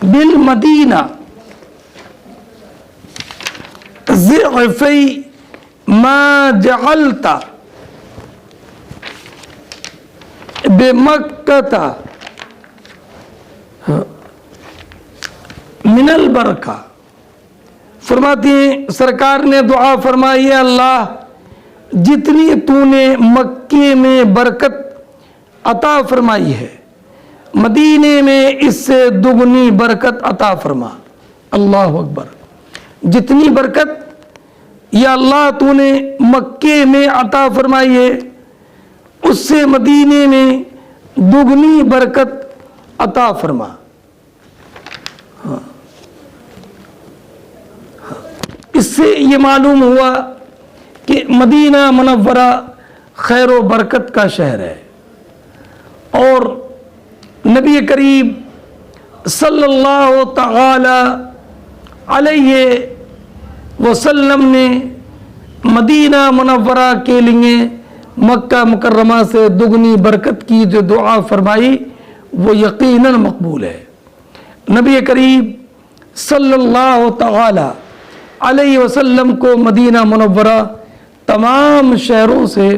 بالمدینہ ضعفی ما جعلت بمکہ من البرکہ. فرماتی ہیں سرکار نے دعا فرمائی اللہ جتنی تو نے مکے میں برکت عطا فرمائی ہے مدینے میں اس سے دگنی برکت عطا فرما. اللہ اکبر. جتنی برکت یا اللہ تو نے مکے میں عطا فرمائی ہے اس سے مدینے میں دگنی برکت عطا فرما. اس سے یہ معلوم ہوا کہ مدینہ منورہ خیر و برکت کا شہر ہے اور نبی کریم صلی اللہ تعالی علیہ وسلم نے مدینہ منورہ کے لیے مکہ مکرمہ سے دگنی برکت کی جو دعا فرمائی وہ یقیناً مقبول ہے. نبی کریم صلی اللہ تعالی علیہ وسلم کو مدینہ منورہ تمام شہروں سے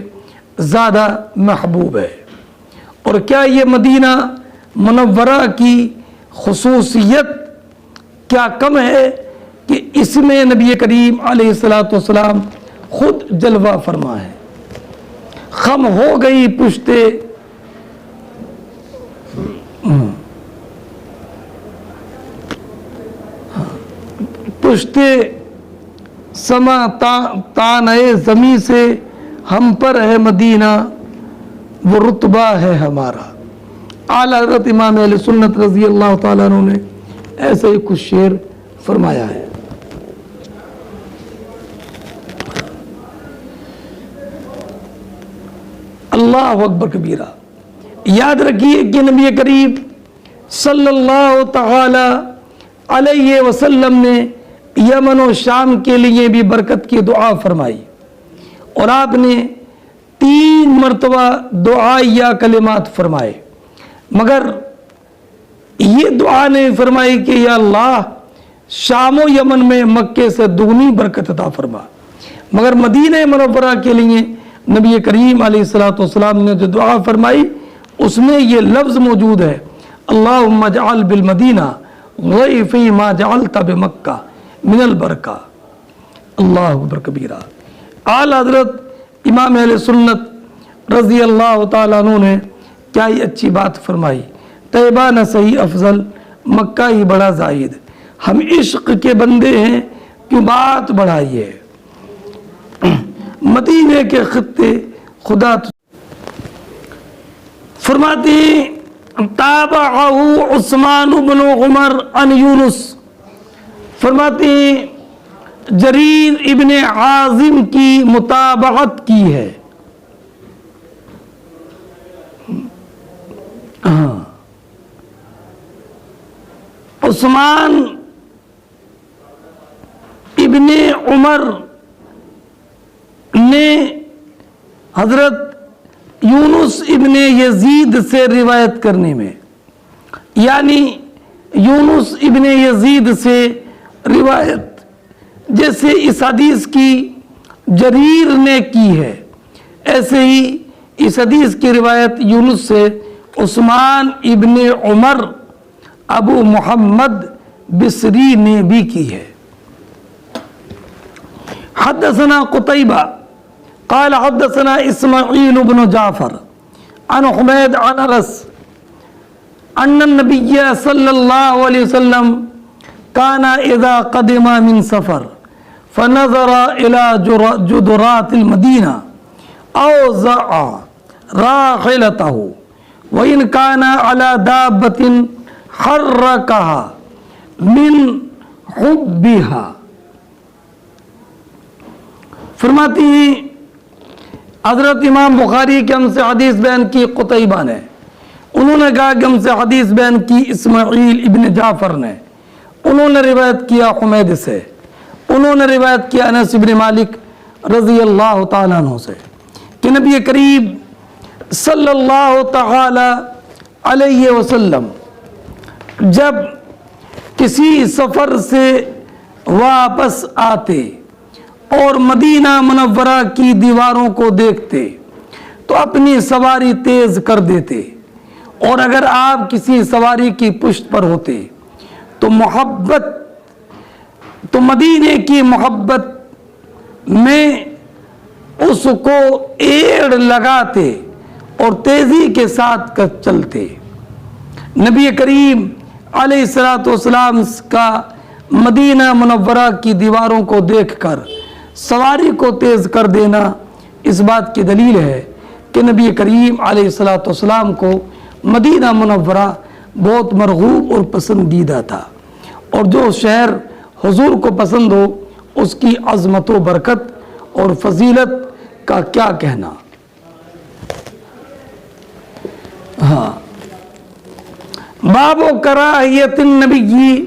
زیادہ محبوب ہے. اور کیا یہ مدینہ منورہ کی خصوصیت کیا کم ہے کہ اس میں نبی کریم علیہ السلام خود جلوہ فرما ہے. خم ہو گئی پشتے سما تانئے زمیں سے ہم پر ہے مدینہ وہ رتبہ ہے ہمارا. اعلیٰ حضرت امام اہل سنت رضی اللہ تعالیٰ عنہ نے ایسے ہی کچھ شعر فرمایا ہے. اللہ اکبر کبیرہ. یاد رکھیے کہ نبی کریم صلی اللہ تعالی علیہ وسلم نے یمن و شام کے لیے بھی برکت کی دعا فرمائی اور آپ نے 3 مرتبہ دعا یا کلمات فرمائے, مگر یہ دعا نہیں فرمائی کہ یا اللہ شام و یمن میں مکے سے دگنی برکت عطا فرما. مگر مدینہ منورہ کے لیے نبی کریم علیہ السلام نے جو دعا فرمائی اس میں یہ لفظ موجود ہے اللہم اجعل بالمدینہ ضعفی ما جعلت بمکہ من البرکہ. اللہ اکبر کبیرہ. اعلیٰ حضرت امام اہل سنت رضی اللہ تعالیٰ عنہ نے کیا ہی اچھی بات فرمائی. طیبہ نہ صحیح افضل مکہ ہی بڑا زاہد. ہم عشق کے بندے ہیں کیوں بات بڑھائیے. مدینے کے خطے خدا فرماتے ہیں تابعہ عثمان بن عمر عن یونس، فرماتے ہیں جریر ابن عازم کی متابعت کی ہے. عثمان ابن عمر نے حضرت یونس ابن یزید سے روایت کرنے میں، یعنی یونس ابن یزید سے روایت جیسے اس حدیث کی جریر نے کی ہے، ایسے ہی اس حدیث کی روایت یونس سے عثمان ابن عمر ابو محمد بصری نے بھی کی ہے. حدثنا قتيبة قال حدثنا اسماعيل بن جعفر عن حميد عن انس ان النبي صلى الله عليه وسلم كان اذا قدم من سفر فنظر الى جدرات المدينة اوزع راحلته وان كان على دابة حركها من حبها. فرماتی ہیں حضرت امام بخاری کے ہم سے حدیث بیان کی قتیبہ نے، انہوں نے کہا کہ ہم سے حدیث بیان کی اسماعیل ابن جعفر نے، انہوں نے روایت کیا حمید سے، انہوں نے روایت کیا انس ابن مالک رضی اللہ تعالیٰ عنہ سے کہ نبی کریم صلی اللہ تعالی علیہ وسلم جب کسی سفر سے واپس آتے اور مدینہ منورہ کی دیواروں کو دیکھتے تو اپنی سواری تیز کر دیتے، اور اگر آپ کسی سواری کی پشت پر ہوتے تو مدینے کی محبت میں اس کو ایڑ لگاتے اور تیزی کے ساتھ چلتے. نبی کریم علیہ السلام کا مدینہ منورہ کی دیواروں کو دیکھ کر سواری کو تیز کر دینا اس بات کی دلیل ہے کہ نبی کریم علیہ السلام کو مدینہ منورہ بہت مرغوب اور پسندیدہ تھا، اور جو شہر حضور کو پسند ہو اس کی عظمت و برکت اور فضیلت کا کیا کہنا. ہاں، باب کراہیت النبی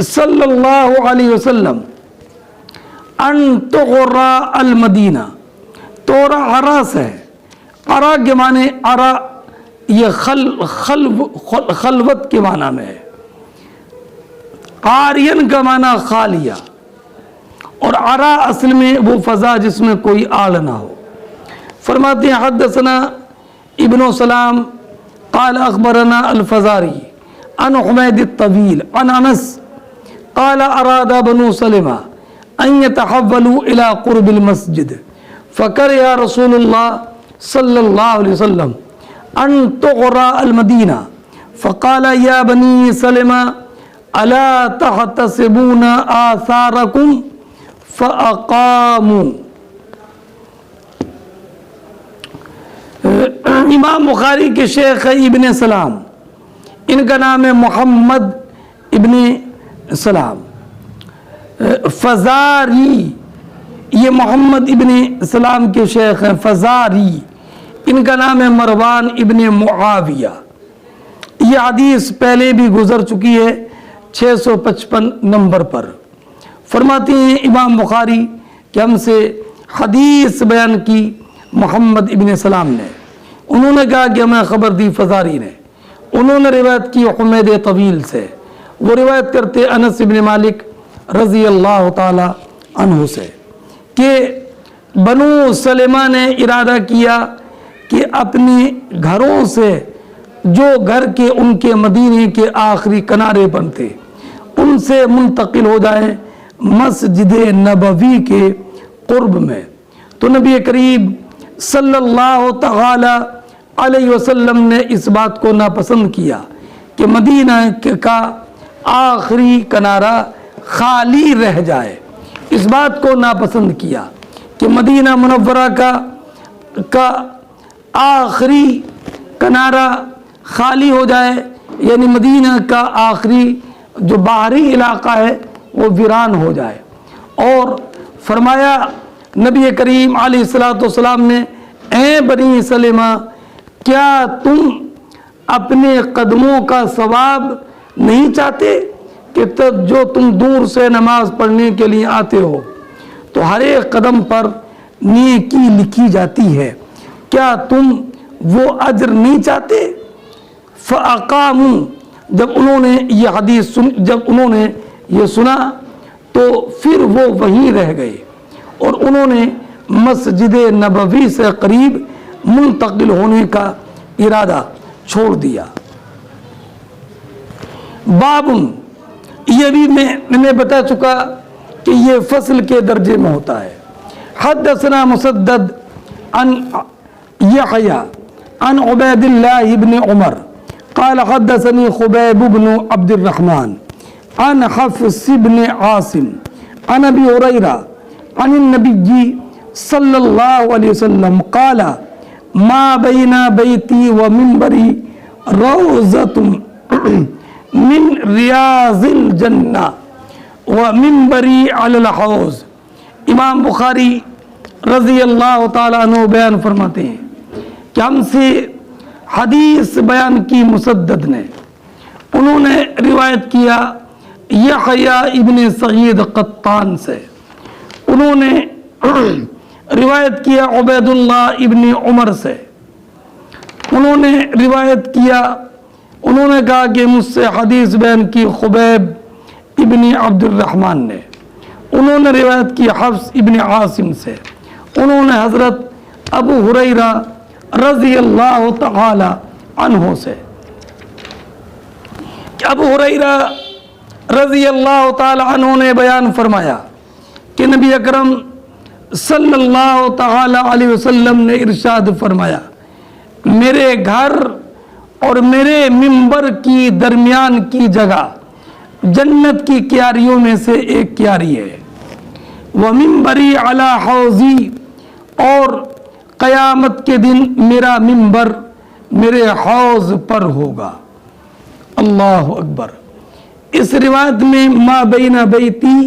صلی اللہ علیہ وسلم ان تغرا المدینہ. تورا عرا سے ہے، عرا کے معنی عرا یہ خلوت کے معنی میں ہے، عارین کا معنی خالیہ، اور عرا اصل میں وہ فضا جس میں کوئی آڑ نہ ہو. فرماتے ہیں حدثنا ابن سلام قال اخبرنا الفزاری عن حمید الطویل عن انس قال اراد بنو سلمہ ان يتحولوا الى قرب المسجد فكره رسول الله صلى الله عليه وسلم ان تغرى المدينة فقال يا بني سلمة الا تحتسبون آثاركم فاقاموا. امام بخاری کے شیخ ابن سلام، ان کا نام ہے محمد ابن سلام فزاری، یہ محمد ابن سلام کے شیخ ہیں فزاری، ان کا نام ہے مروان ابن معاویہ. یہ حدیث پہلے بھی گزر چکی ہے 655 نمبر پر. فرماتے ہیں امام بخاری کہ ہم سے حدیث بیان کی محمد ابن سلام نے، انہوں نے کہا کہ ہمیں خبر دی فزاری نے، انہوں نے روایت کی حمید طویل سے، وہ روایت کرتے انس ابن مالک رضی اللہ تعالی عنہ سے کہ بنو سلمہ نے ارادہ کیا کہ اپنے گھروں سے جو گھر کے ان کے مدینے کے آخری کنارے پر تھے ان سے منتقل ہو جائیں مسجد نبوی کے قرب میں. تو نبی کریم صلی اللہ تعالی علیہ وسلم نے اس بات کو ناپسند کیا کہ مدینہ کا آخری کنارہ خالی رہ جائے، اس بات کو ناپسند کیا کہ مدینہ منورہ کا آخری کنارہ خالی ہو جائے، یعنی مدینہ کا آخری جو باہری علاقہ ہے وہ ویران ہو جائے۔ اور فرمایا نبی کریم علیہ الصلوۃ والسلام نے، اے بنی سلمہ، کیا تم اپنے قدموں کا ثواب نہیں چاہتے کہ جو تم دور سے نماز پڑھنے کے لیے آتے ہو تو ہر ایک قدم پر نیکی لکھی جاتی ہے، کیا تم وہ اجر نہیں چاہتے؟ فَأَقَامُوا، جب انہوں نے یہ سنا تو پھر وہ وہیں رہ گئے اور انہوں نے مسجد نبوی سے قریب منتقل ہونے کا ارادہ چھوڑ دیا۔ باب، یہ بھی میں بتا چکا کہ یہ فصل کے درجے میں ہوتا ہے۔ حدثنا مسدد عن یحییٰ عن عبید اللہ بن عمر قال حدثني خبیب بن عبد الرحمن عن حفص بن عاصم عن ابی ہریرہ عن النبی صلی اللہ علیہ وسلم قال ما بین بیتی و منبری روضۃ من ریاض الجنہ و منبری علی الحوض۔ امام بخاری رضی اللہ تعالیٰ عنہ بیان فرماتے ہیں کہ ہم سے حدیث بیان کی مسدد نے، انہوں نے روایت کیا یحییٰ ابن سعید قطان سے، انہوں نے روایت کیا عبید اللہ ابن عمر سے، انہوں نے روایت کیا، انہوں نے کہا کہ مجھ سے حدیث بیان کی خبیب ابن عبد الرحمن نے، انہوں نے روایت کی حفص ابن عاصم سے، انہوں نے حضرت ابو ہریرہ رضی اللہ تعالی عنہ سے، کہ ابو ہریرہ رضی اللہ تعالی عنہ نے بیان فرمایا کہ نبی اکرم صلی اللہ تعالی علیہ وسلم نے ارشاد فرمایا، میرے گھر اور میرے منبر کی درمیان کی جگہ جنت کی کیاریوں میں سے ایک کیاری ہے، وَمِنبَرِي عَلَى حَوْضِي، اور قیامت کے دن میرا منبر میرے حوض پر ہوگا۔ اللہ اکبر۔ اس روایت میں ما بین بیتی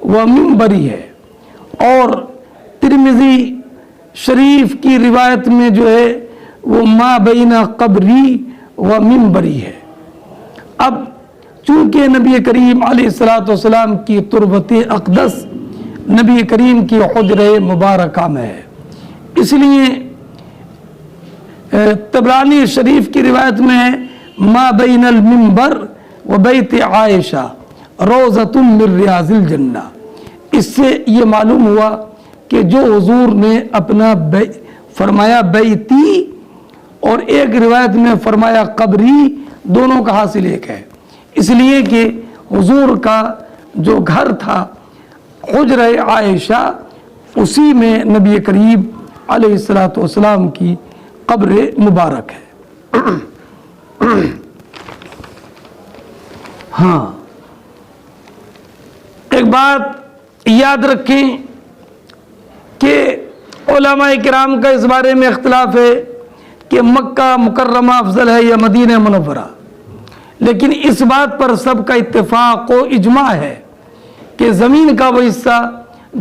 و منبری ہے، اور ترمذی شریف کی روایت میں جو ہے وہ ما بین قبری و منبری ہے۔ اب چونکہ نبی کریم علیہ السلام کی تربت اقدس نبی کریم کی حجرہ مبارکہ میں ہے، اس لیے طبرانی شریف کی روایت میں ہے ما بین المنبر و بیت عائشہ روضۃ من ریاض الجنہ۔ اس سے یہ معلوم ہوا کہ جو حضور نے اپنا فرمایا بیتی اور ایک روایت میں فرمایا قبری، دونوں کا حاصل ایک ہے، اس لیے کہ حضور کا جو گھر تھا حجرہ عائشہ، اسی میں نبی کریم علیہ السلام کی قبر مبارک ہے۔ ہاں، ایک بات یاد رکھیں کہ علماء کرام کا اس بارے میں اختلاف ہے کہ مکہ مکرمہ افضل ہے یا مدینہ منورہ، لیکن اس بات پر سب کا اتفاق و اجماع ہے کہ زمین کا وہ حصہ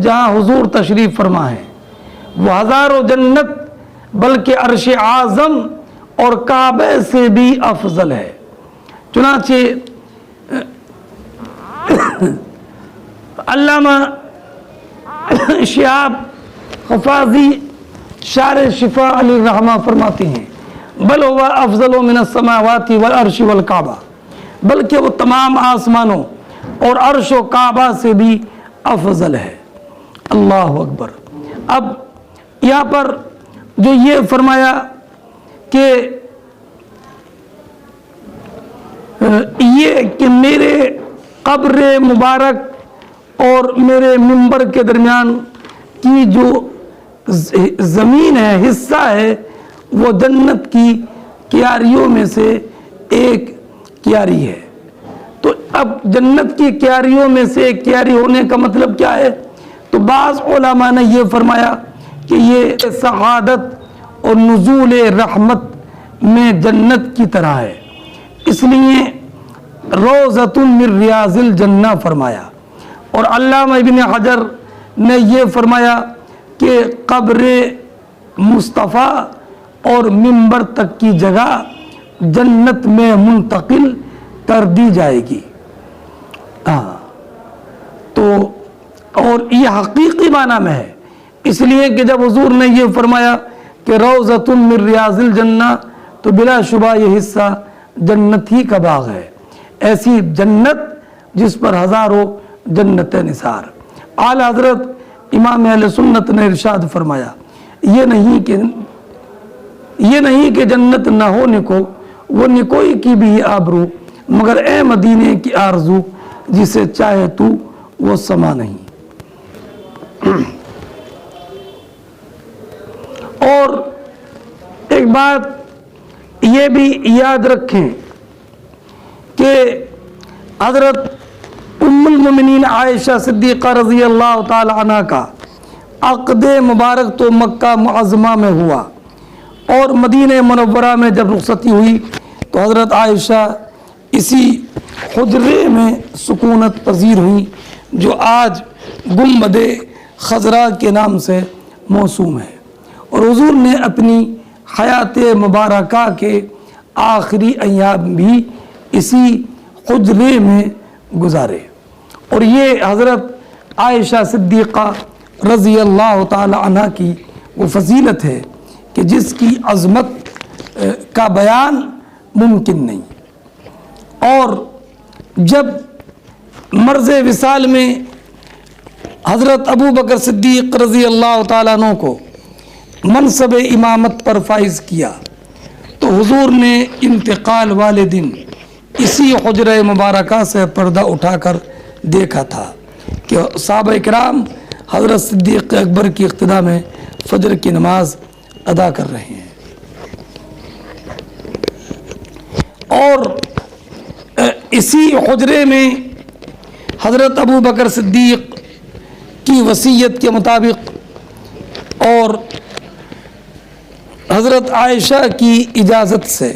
جہاں حضور تشریف فرما ہے وہ ہزاروں جنت بلکہ عرش اعظم اور کعبہ سے بھی افضل ہے۔ چنانچہ علامہ شہاب حفاظی شارح شفا علی الرحمہ فرماتے ہیں بل هو افضل من السماوات والعرش والکعبہ، بلکہ وہ تمام آسمانوں اور عرش و کعبہ سے بھی افضل ہے۔ اللہ اکبر۔ اب یہاں پر جو یہ فرمایا کہ یہ کہ میرے قبر مبارک اور میرے منبر کے درمیان کی جو زمین ہے، حصہ ہے، وہ جنت کی کیاریوں میں سے ایک کیاری ہے۔ تو اب جنت کی کیاریوں میں سے ایک کیاری ہونے کا مطلب کیا ہے؟ تو بعض علماء نے یہ فرمایا کہ یہ سعادت اور نزول رحمت میں جنت کی طرح ہے، اس لیے روضۃ من ریاض الجنہ فرمایا۔ اور علامہ ابن حجر نے یہ فرمایا کہ قبر مصطفیٰ اور منبر تک کی جگہ جنت میں منتقل کر دی جائے گی۔ تو اور یہ حقیقی معنی میں ہے، اس لیے کہ جب حضور نے یہ فرمایا کہ روضۃ من ریاض الجنہ تو بلا شبہ یہ حصہ جنت ہی کا باغ ہے، ایسی جنت جس پر ہزاروں جنت نثار۔ اعلی حضرت امام اہل سنت نے ارشاد فرمایا یہ نہیں کہ جنت نہ ہو نکو، وہ نکوئی کی بھی آبرو، مگر اے مدینے کی آرزو جسے چاہے تو وہ سما نہیں۔ اور ایک بات یہ بھی یاد رکھیں کہ حضرت ام المومنین عائشہ صدیقہ رضی اللہ تعالی عنہ کا عقد مبارک تو مکہ معظمہ میں ہوا، اور مدینہ منورہ میں جب رخصتی ہوئی تو حضرت عائشہ اسی حجرے میں سکونت پذیر ہوئی جو آج گنبد خضرا کے نام سے موسوم ہے، اور حضور نے اپنی حیات مبارکہ کے آخری ایام بھی اسی حجرے میں گزارے۔ اور یہ حضرت عائشہ صدیقہ رضی اللہ تعالی عنہ کی وہ فضیلت ہے کہ جس کی عظمت کا بیان ممکن نہیں۔ اور جب مرض وصال میں حضرت ابو بکر صدیق رضی اللہ تعالیٰ عنہ کو منصب امامت پر فائز کیا تو حضور نے انتقال والے دن اسی حجرہ مبارکہ سے پردہ اٹھا کر دیکھا تھا کہ صحابہ کرام حضرت صدیق اکبر کی اقتداء میں فجر کی نماز ادا کر رہے ہیں۔ اور اسی حجرے میں حضرت ابو بکر صدیق کی وصیت کے مطابق اور حضرت عائشہ کی اجازت سے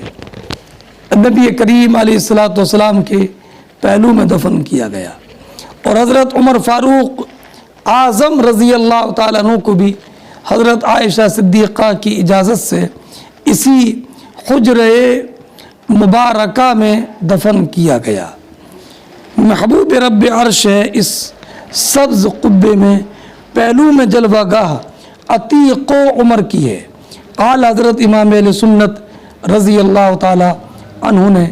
نبی کریم علیہ الصلوۃ والسلام کے پہلو میں دفن کیا گیا، اور حضرت عمر فاروق اعظم رضی اللہ تعالیٰ عنہ کو بھی حضرت عائشہ صدیقہ کی اجازت سے اسی حجرہ مبارکہ میں دفن کیا گیا۔ محبوب رب عرش ہے اس سبز قبے میں، پہلو میں جلوہ گاہ عتیق و عمر کی ہے۔ قال حضرت امام اہل سنت رضی اللہ تعالی عنہ نے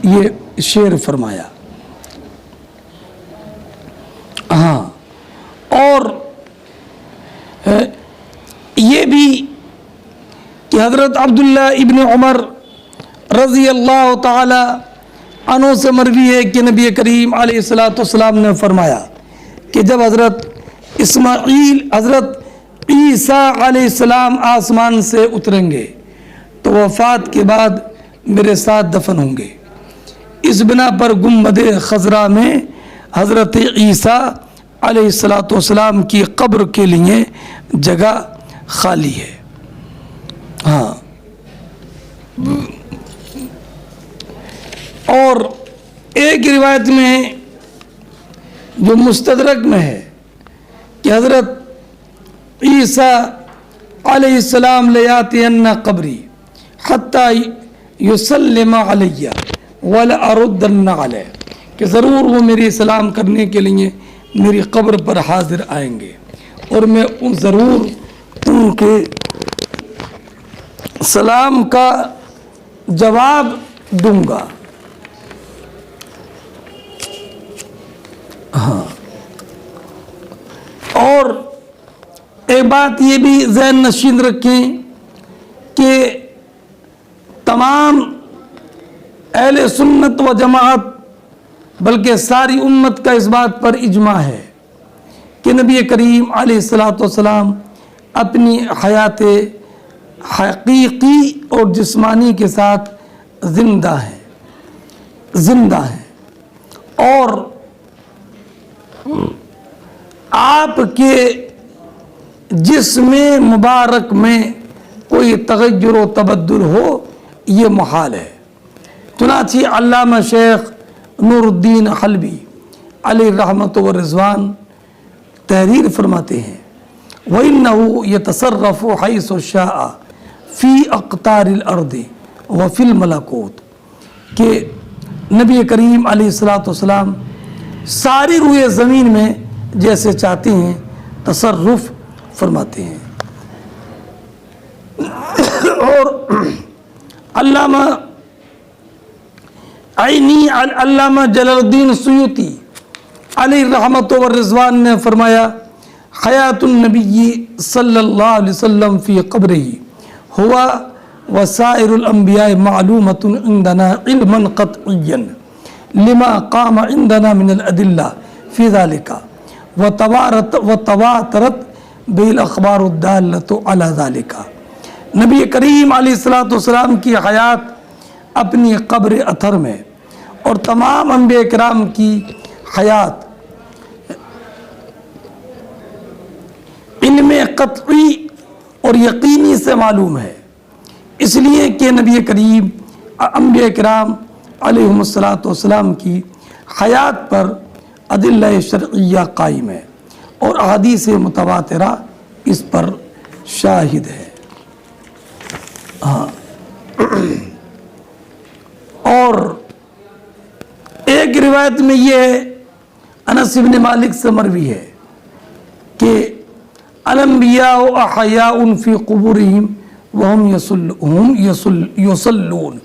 یہ شعر فرمایا۔ ہاں، اور یہ بھی کہ حضرت عبداللہ ابن عمر رضی اللہ تعالی عنہ سے مروی ہے کہ نبی کریم علیہ الصلوۃ والسلام نے فرمایا کہ جب حضرت عیسیٰ علیہ السلام آسمان سے اتریں گے تو وفات کے بعد میرے ساتھ دفن ہوں گے۔ اس بنا پر گنبد خضرا میں حضرت عیسیٰ علیہ الصلوۃ والسلام کی قبر کے لیے جگہ خالی ہے۔ ہاں، اور ایک روایت میں جو مستدرک میں ہے کہ حضرت عیسیٰ علیہ السلام لیاتین قبری حتی یسلم علیہ ولأردن علیہ، کہ ضرور وہ میری سلام کرنے کے لیے میری قبر پر حاضر آئیں گے اور میں ضرور ان کے سلام کا جواب دوں گا۔ ہاں، اور ایک بات یہ بھی ذہن نشین رکھیں کہ تمام اہل سنت و جماعت بلکہ ساری امت کا اس بات پر اجماع ہے کہ نبی کریم علیہ الصلوۃ والسلام اپنی حیات حقیقی اور جسمانی کے ساتھ زندہ ہیں۔ اور آپ کے جسم مبارک میں کوئی تغیر و تبدل ہو یہ محال ہے۔ چنانچہ علامہ شیخ نور الدین حلبی علیہ رحمت و رضوان تحریر فرماتے ہیں وَإِنَّهُ يَتَصَرَّفُ حَيْثُ شَاءَ فِي أَقْطَارِ الْأَرْضِ وَفِي الْمَلَكُوتِ کہ نبی کریم علیہ السلام ساری روئے زمین میں جیسے چاہتے ہیں تصرف فرماتے ہیں۔ اور علامہ عینی علامہ جلال الدین سیوطی علیہ رحمت و رضوان نے فرمایا حیات النبی صلی اللہ علیہ وسلم فی قبرہ ہوا وسائر الانبیاء معلومۃ عندنا علما قطعیا لما قام عندنا من الادلہ فی ذلک وتواترت به الاخبار الدالۃ علی ذلک۔ نبی کریم علیہ السلام کی حیات اپنی قبر اطہر میں اور تمام انبیاء کرام کی حیات علم قطعی اور یقینی سے معلوم ہے، اس لیے کہ نبی کریم انبیاء کرام علیہم السلام کی حیات پر ادلہ شرعیہ قائم ہے اور احادیث متواترہ اس پر شاہد ہے۔ اور ایک روایت میں یہ ہے انس بن مالک سے مروی ہے کہ الانبیاء احیاء فی قبورہم وہم یصلون،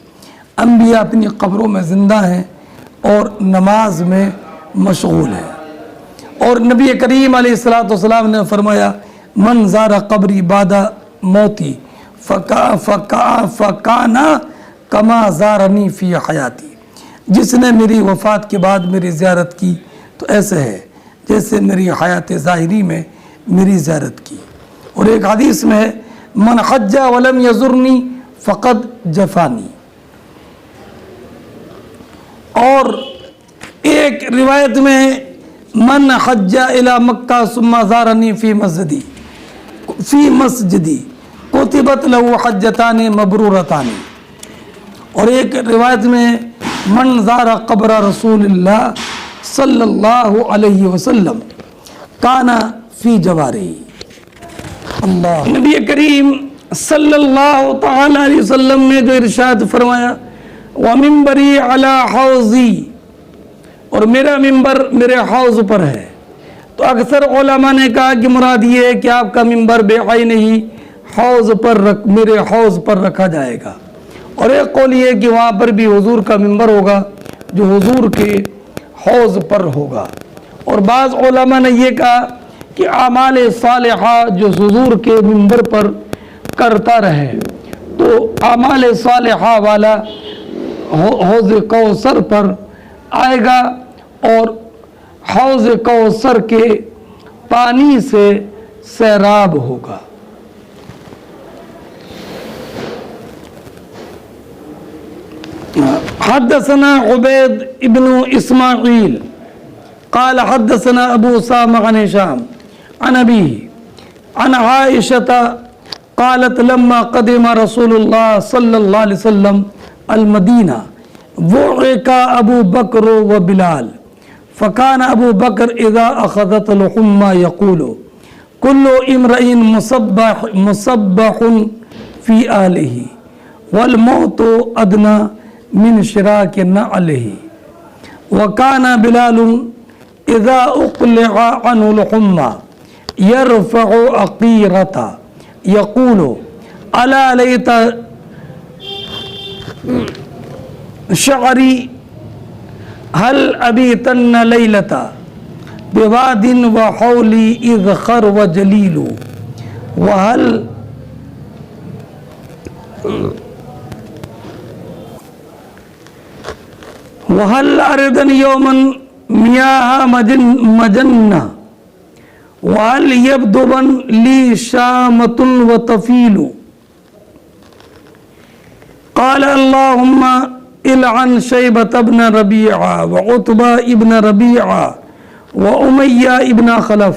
انبیاء اپنی قبروں میں زندہ ہیں اور نماز میں مشغول ہیں۔ اور نبی کریم علیہ السلام نے فرمایا من زار قبری بعد موتی فکانا کما زارنی فی حیاتی، جس نے میری وفات کے بعد میری زیارت کی تو ایسے ہے جیسے میری حیات ظاہری میں میری زیارت کی۔ اور ایک حدیث میں ہے من حج ولم یزرنی فقد جفانی۔ اور ایک روایت میں من حج الی مکہ ثم زارنی فی مسجدی کتبت لہ حجتان مبرورتان۔ اور ایک روایت میں من زار قبر رسول اللہ صلی اللہ علیہ وسلم کانا فی جوارہی۔ اللہ نبی کریم صلی اللہ تعالی علیہ وسلم نے جو ارشاد فرمایا وَمِنبَرِي عَلَى حَوْضِي، اور میرا ممبر میرے حوض پر ہے، تو اکثر علماء نے کہا کہ مراد یہ ہے کہ آپ کا ممبر بے عین ہی میرے حوض پر رکھا جائے گا، اور ایک قول یہ ہے کہ وہاں پر بھی حضور کا ممبر ہوگا جو حضور کے حوض پر ہوگا۔ اور بعض علماء نے یہ کہا کہ اعمال صالحہ جو حضور کے ممبر پر کرتا رہے تو اعمال صالحہ والا حوض کوثر پر آئے گا اور حوض کوثر کے پانی سے سیراب ہوگا۔ حدثنا عبید ابن اسماعیل قال حدثنا ابو اسامہ عن هشام عن ابیہ عن عائشہ قالت لما قدم رسول اللہ صلی اللہ علیہ وسلم المدینہ وعک ابو بکر و بلال فکان ابو بکر اذا اخذت الحمى یقول کل امرئ مصبح فی آلہ والموت ادنى من شراک نعلہ وکان بلال اذا اقلع عنه الحمى يرفع عقیرتا یقول الا لیت شعری هل ابیتن لیلتا بواد وحولی اذخر وجلیل وهل أردن يوما مياه مجنة وهل يبدون لي شامة وطفيل قال اللهم العن شيبة ابن ربيعة وعتبة ابن ربيعة وأمية ابن خلف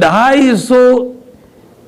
250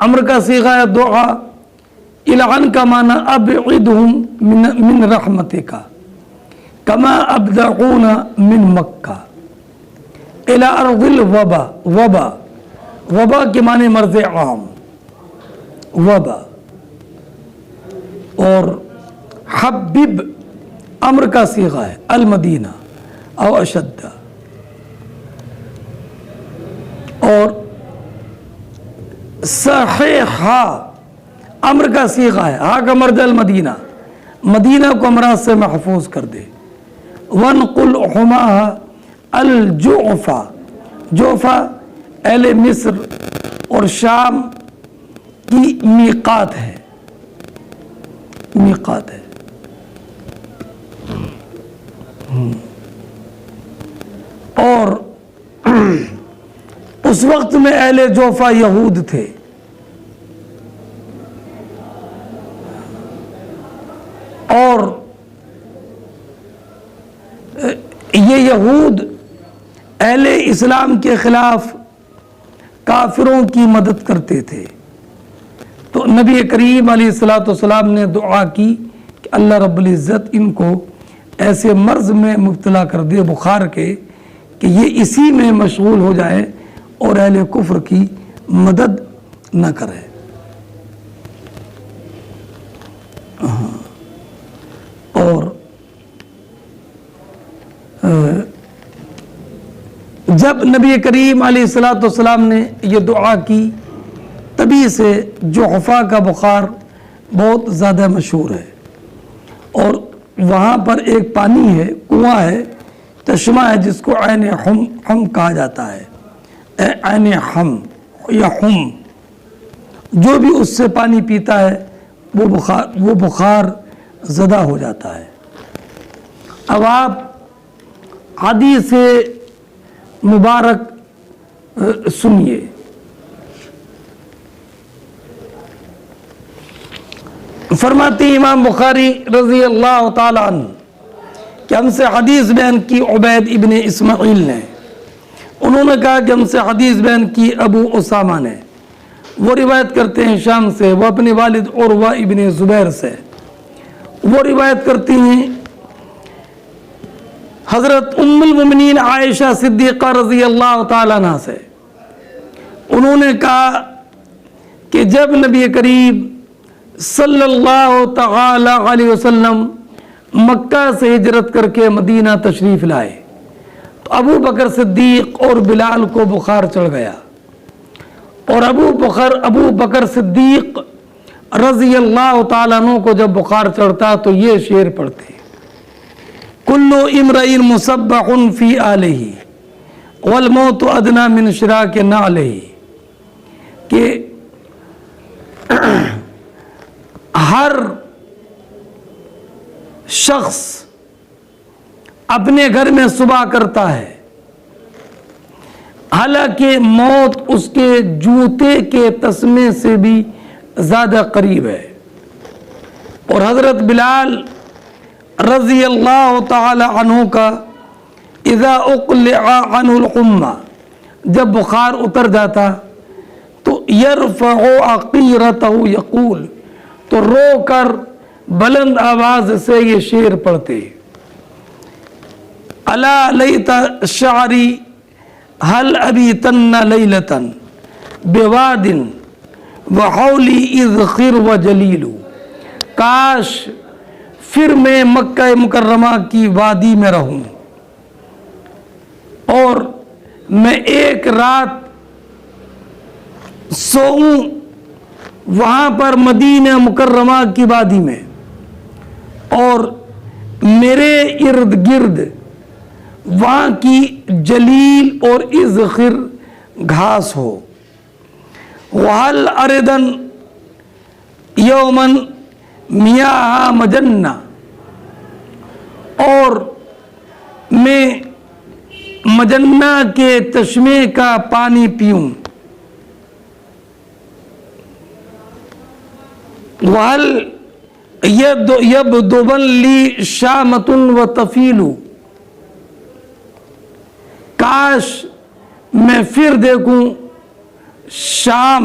امر کا صیغہ ہے دعا، العن کا معنی ابعدہم من رحمتک کما ابدعونا من مکہ، الی ارض الوبا، وبا وبا کے معنی مرض عام، وبا، اور حبب امر کا صیغہ ہے المدینہ او اشد، اور صحیحہ امر کا صیغہ ہے، ہا کا مرد المدینہ، مدینہ کو امراض سے محفوظ کر دے، ونقل حماہ الجعفہ، جعفہ اہل مصر اور شام کی میقات ہے، میقات ہے، اور اس وقت میں اہل جوفا یہود تھے، اور یہ یہود اہل اسلام کے خلاف کافروں کی مدد کرتے تھے، تو نبی کریم علیہ الصلوۃ والسلام نے دعا کی کہ اللہ رب العزت ان کو ایسے مرض میں مبتلا کر دے، بخار کے، کہ یہ اسی میں مشغول ہو جائے اور اہل کفر کی مدد نہ کرے۔ اور جب نبی کریم علیہ الصلوۃ والسلام نے یہ دعا کی، تبھی سے جعفہ کا بخار بہت زیادہ مشہور ہے، اور وہاں پر ایک پانی ہے، کنواں ہے، چشمہ ہے، جس کو عین حم کہا جاتا ہے، عین حم یا حم، جو بھی اس سے پانی پیتا ہے وہ بخار زدہ ہو جاتا ہے۔ اب آپ حدیث مبارک سنیے، فرماتے امام بخاری رضی اللہ تعالی عنہ کہ ہم سے حدیث بیان کی عبید ابن اسماعیل نے، انہوں نے کہا کہ ہم سے حدیث بیان کی ابو اسامہ نے، وہ روایت کرتے ہیں شام سے، وہ اپنے والد عروہ ابن زبیر سے، وہ روایت کرتی ہیں حضرت ام المؤمنین عائشہ صدیقہ رضی اللہ تعالیٰ عنہ سے، انہوں نے کہا کہ جب نبی کریم صلی اللہ تعالی علیہ وسلم مکہ سے ہجرت کر کے مدینہ تشریف لائے تو ابو بکر صدیق اور بلال کو بخار چڑھ گیا، اور ابو بکر صدیق رضی اللہ تعالیٰ عنہ کو جب بخار چڑھتا تو یہ شعر پڑھتے، کل امرئ مصبح فی آلہ والموت ادنی من شراک نعلہ، کہ ہر شخص اپنے گھر میں صبح کرتا ہے، حالانکہ موت اس کے جوتے کے تسمے سے بھی زیادہ قریب ہے۔ اور حضرت بلال رضی اللہ تعالی عنہ کا اذا اقلع عنہ الحمى، جب بخار اتر جاتا تو یرفع عقیرتہ یقول، تو رو کر بلند آواز سے یہ شعر پڑھتے، الا لیت شعری هل ابیتن لیلتا بواد وحولی اذخر وجلیل، کاش پھر میں مکہ مکرمہ کی وادی میں رہوں اور میں ایک رات سوؤں وہاں پر مدینہ مکرمہ کی وادی میں، اور میرے ارد گرد وہاں کی جلیل اور اذخر گھاس ہو، وَهَلْ أَرِدًا يَوْمًا مِيَاهَا مَجَنَّةً، اور میں مجنہ کے چشمے کا پانی پیوں، وَهَلْ يَبْدُبًا لِي شَامَةٌ وَتَفِيلُ، کاش میں پھر دیکھوں شام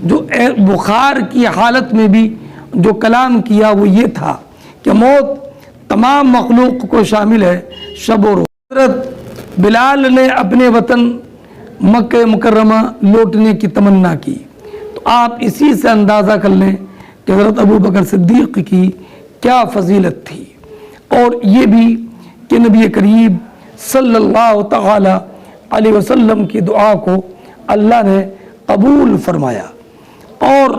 جو بخار کی حالت میں بھی جو کلام کیا وہ یہ تھا کہ موت تمام مخلوق کو شامل ہے، شب و روز۔ حضرت بلال نے اپنے وطن مکہ مکرمہ لوٹنے کی تمنا کی، تو آپ اسی سے اندازہ کر لیں کہ حضرت ابو بکر صدیق کی کیا فضیلت تھی، اور یہ بھی کہ نبی کریم صلی اللہ تعالی علیہ وسلم کی دعا کو اللہ نے قبول فرمایا اور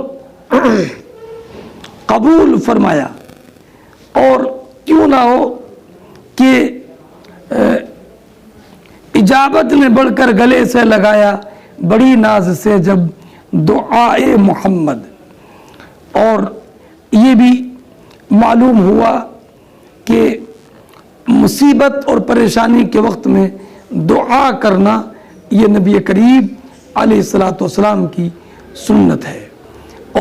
قبول فرمایا، اور کیوں نہ ہو کہ اجابت نے بڑھ کر گلے سے لگایا بڑی ناز سے جب دعائے محمد۔ اور یہ بھی معلوم ہوا کہ مصیبت اور پریشانی کے وقت میں دعا کرنا یہ نبی کریم علیہ الصلاۃ والسلام کی سنت ہے،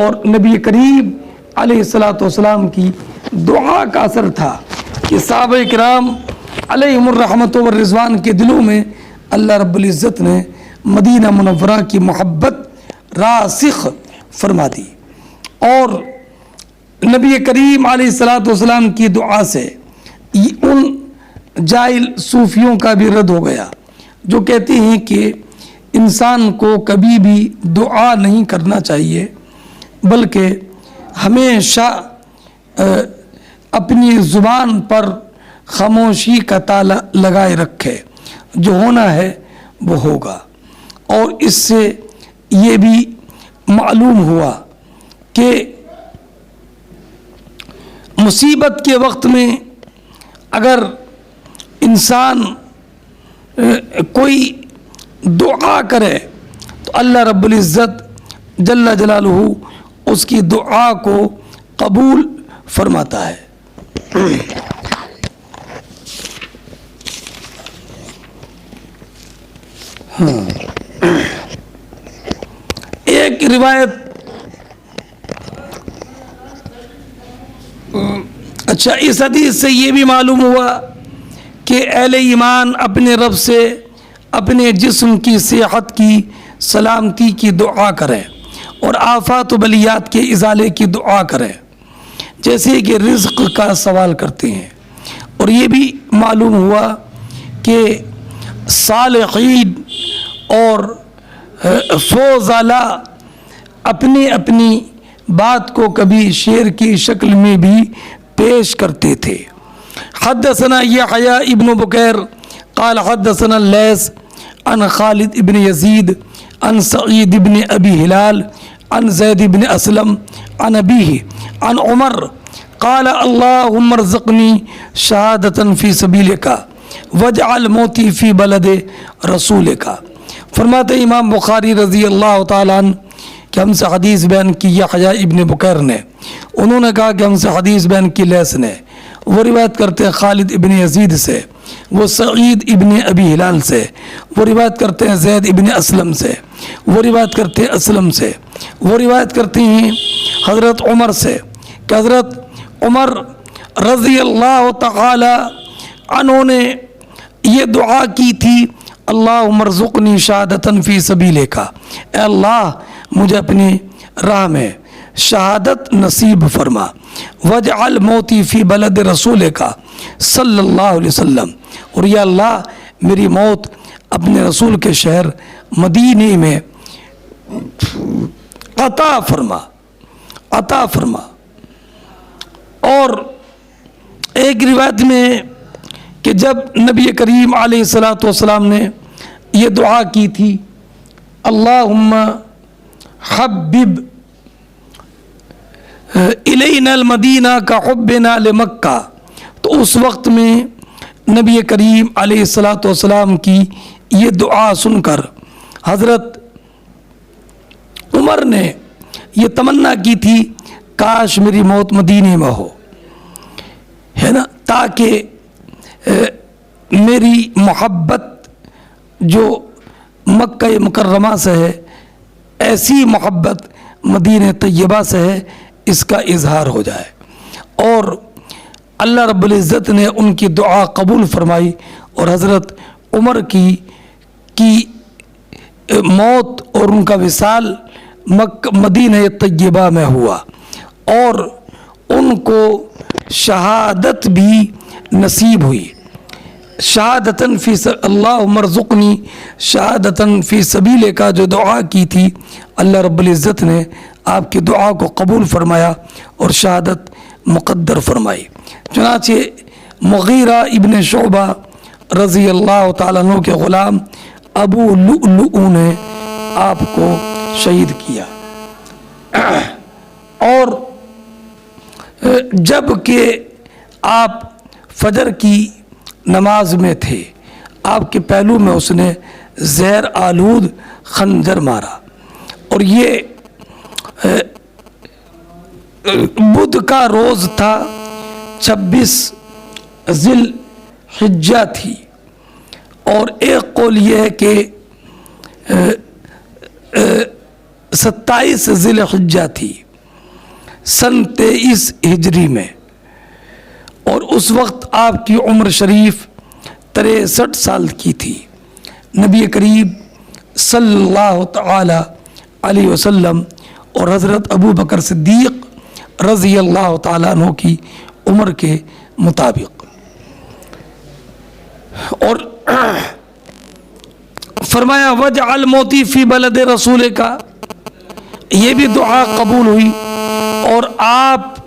اور نبی کریم علیہ الصلاۃ والسلام کی دعا کا اثر تھا کہ صحابہ کرام علیہم الرحمت والرضوان کے دلوں میں اللہ رب العزت نے مدینہ منورہ کی محبت راسخ فرما دی، اور نبی کریم علیہ الصلاۃ والسلام کی دعا سے ان جاہل صوفیوں کا بھی رد ہو گیا جو کہتے ہیں کہ انسان کو کبھی بھی دعا نہیں کرنا چاہیے، بلکہ ہمیشہ اپنی زبان پر خاموشی کا تالا لگائے رکھے، جو ہونا ہے وہ ہوگا۔ اور اس سے یہ بھی معلوم ہوا کہ مصیبت کے وقت میں اگر انسان کوئی دعا کرے تو اللہ رب العزت جل جلالہ اس کی دعا کو قبول فرماتا ہے۔ ایک روایت اچھا اس حدیث سے یہ بھی معلوم ہوا کہ اہل ایمان اپنے رب سے اپنے جسم کی صحت کی سلامتی کی دعا کریں اور آفات و بلیات کے ازالے کی دعا کریں، جیسے کہ رزق کا سوال کرتے ہیں۔ اور یہ بھی معلوم ہوا کہ صالحین اور فوزالا اپنی اپنی بات کو کبھی شعر کی شکل میں بھی پیش کرتے تھے۔ حدثنا یحییٰ ابن بکیر قال حدثنا اللیث عن خالد ابن یزید عن سعید ابن ابی ہلال عن زید ابن اسلم عن ابیہ عن عمر قال اللہم ارزقنی شہادتا فی سبیلک واجعل موتی فی بلد رسولک۔ فرماتے امام بخاری رضی اللہ تعالیٰ عنہ کہ ہم سے حدیث بیان کی یحییٰ ابن بکیر نے، انہوں نے کہا کہ ہم سے حدیث بیان کی لیث نے، وہ روایت کرتے ہیں خالد ابن یزید سے، وہ سعید ابن ابی ہلال سے، وہ روایت کرتے ہیں زید ابن اسلم سے، وہ روایت کرتے ہیں اسلم سے، وہ روایت کرتے ہیں حضرت عمر سے کہ حضرت عمر رضی اللہ تعالی عنہ نے یہ دعا کی تھی اللہم ارزقنی شہادتا فی سبیلک، اے اللہ مجھے اپنی راہ میں شہادت نصیب فرما، واجعل موتی فی بلد رسولک صلی اللہ علیہ وسلم، اور یا اللہ میری موت اپنے رسول کے شہر مدینے میں عطا فرما، عطا فرما۔ اور ایک روایت میں کہ جب نبی کریم علیہ الصلاۃ والسلام نے یہ دعا کی تھی اللہم حبب الینا المدینہ کا حبنا لمکہ، تو اس وقت میں نبی کریم علیہ الصلاۃ والسلام کی یہ دعا سن کر حضرت عمر نے یہ تمنا کی تھی کاش میری موت مدینے میں ہو، ہے نا، تاکہ میری محبت جو مکہ مکرمہ سے ہے ایسی محبت مدینہ طیبہ سے ہے، اس کا اظہار ہو جائے۔ اور اللہ رب العزت نے ان کی دعا قبول فرمائی اور حضرت عمر کی موت اور ان کا وصال مدینہ طیبہ میں ہوا اور ان کو شہادت بھی نصیب ہوئی. شہادتاً فی اللہم ارزقنی شہادتاً فی سبیلک کا جو دعا کی تھی اللہ رب العزت نے آپ کی دعا کو قبول فرمایا اور شہادت مقدر فرمائی. چنانچہ مغیرہ ابن شعبہ رضی اللہ تعالیٰ عنہ کے غلام ابو لؤلؤ نے آپ کو شہید کیا. اور جب کہ آپ فجر کی نماز میں تھے آپ کے پہلو میں اس نے زہر آلود خنجر مارا. اور یہ بدھ کا روز تھا, 26 ذی الحجہ تھی. اور ایک قول یہ ہے کہ 27 ذی الحجہ تھی سن 23 ہجری میں. اور اس وقت آپ کی عمر شریف 63 سال کی تھی. نبی کریم صلی اللہ تعالی علیہ وسلم اور حضرت ابو بکر صدیق رضی اللہ تعالیٰ عنہ کی عمر کے مطابق. اور فرمایا وجعل موتی فی بلد رسول کا, یہ بھی دعا قبول ہوئی. اور آپ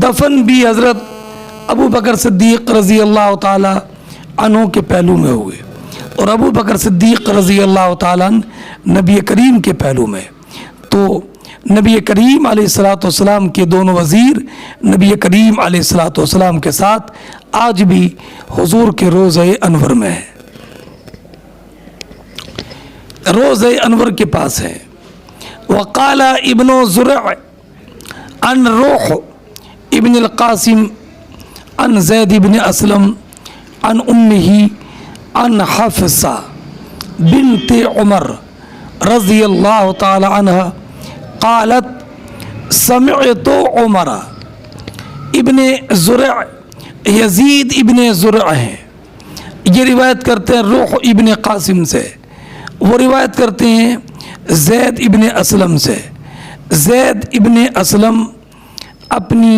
دفن بھی حضرت ابو بکر صدیق رضی اللہ تعالی عنہ کے پہلو میں ہوئے. اور ابو بکر صدیق رضی اللہ تعالیٰ عنہ نبی کریم کے پہلو میں. تو نبی کریم علیہ الصلوۃ والسلام کے دونوں وزیر نبی کریم علیہ الصلوۃ والسلام کے ساتھ آج بھی حضور کے روضہ انور میں ہے, روضہ انور کے پاس ہے. وقال ابن زرع عن روح ابن القاسم عن زید بن اسلم عن امه عن حفصہ بنت عمر رضی اللہ تعالی عنہ قالت سمعت عمر. ابن زرع یزید ابن زرع ہیں, یہ روایت کرتے ہیں روح ابن قاسم سے, وہ روایت کرتے ہیں زید ابن اسلم سے. زید ابن اسلم اپنی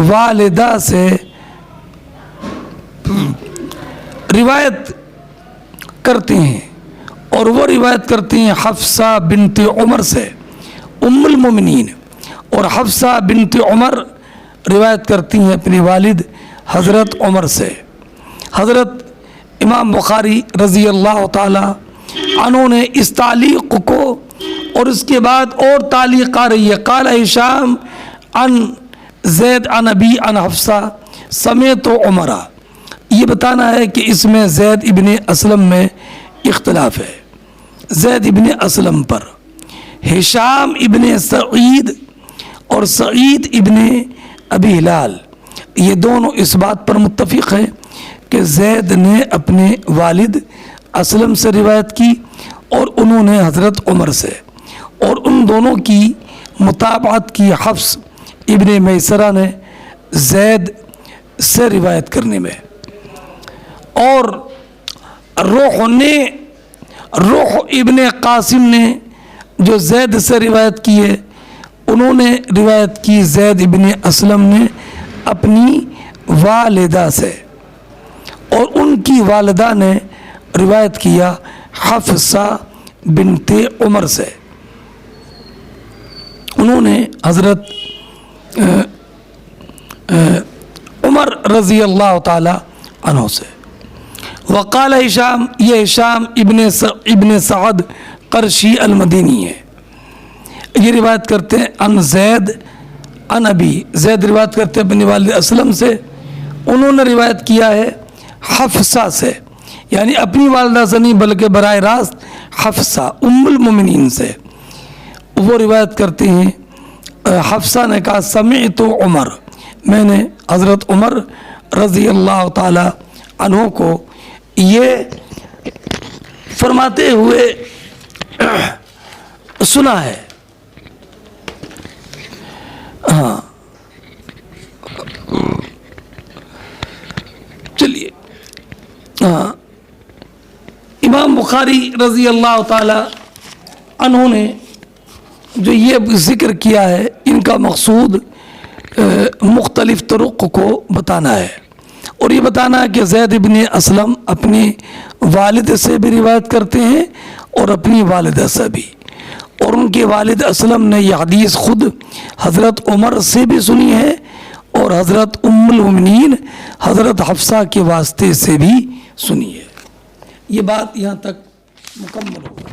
والدہ سے روایت کرتے ہیں اور وہ روایت کرتے ہیں حفصہ بنت عمر سے ام المومنین. اور حفصہ بنت عمر روایت کرتی ہیں اپنی والد حضرت عمر سے. حضرت امام بخاری رضی اللہ تعالی عنہ نے اس تعلیق کو اور اس کے بعد اور تعلیق آ رہی ہے قال ہشام عن زید عن ابی عن حفصہ سمیت عمرہ, یہ بتانا ہے کہ اس میں زید ابن اسلم میں اختلاف ہے. زید ابن اسلم پر ہشام ابن سعید اور سعید ابن ابی ہلال یہ دونوں اس بات پر متفق ہیں کہ زید نے اپنے والد اسلم سے روایت کی اور انہوں نے حضرت عمر سے, اور ان دونوں کی مطابعت کی حفص ابن میسرہ نے زید سے روایت کرنے میں. اور روح ابن قاسم نے جو زید سے روایت کی ہے انہوں نے روایت کی زید ابن اسلم نے اپنی والدہ سے, اور ان کی والدہ نے روایت کیا حفصہ بنت عمر سے. انہوں نے حضرت عمر رضی اللہ تعالی عنہ سے. وقال ہشام, یہ ہشام ابن سعد قرشی المدینی ہے, یہ روایت کرتے ہیں ان زید ان ابی, زید روایت کرتے ہیں اپنی والد اسلم سے, انہوں نے روایت کیا ہے حفصہ سے, یعنی اپنی والدہ سے نہیں بلکہ براہ راست حفصہ ام المومنین سے. وہ روایت کرتے ہیں حفصہ نے کہا سمعت عمر, میں نے حضرت عمر رضی اللہ تعالی عنہ کو یہ فرماتے ہوئے سنا ہے. ہاں چلیے, ہاں امام بخاری رضی اللہ تعالی عنہ نے جو یہ ذکر کیا ہے ان کا مقصود مختلف طرق کو بتانا ہے، اور یہ بتانا ہے کہ زید ابن اسلم اپنے والد سے بھی روایت کرتے ہیں اور اپنی والدہ سے بھی، اور ان کے والد اسلم نے یہ حدیث خود حضرت عمر سے بھی سنی ہے اور حضرت ام المؤمنین حضرت حفصہ کے واسطے سے بھی سنی ہے۔ یہ بات یہاں تک مکمل ہو گئی۔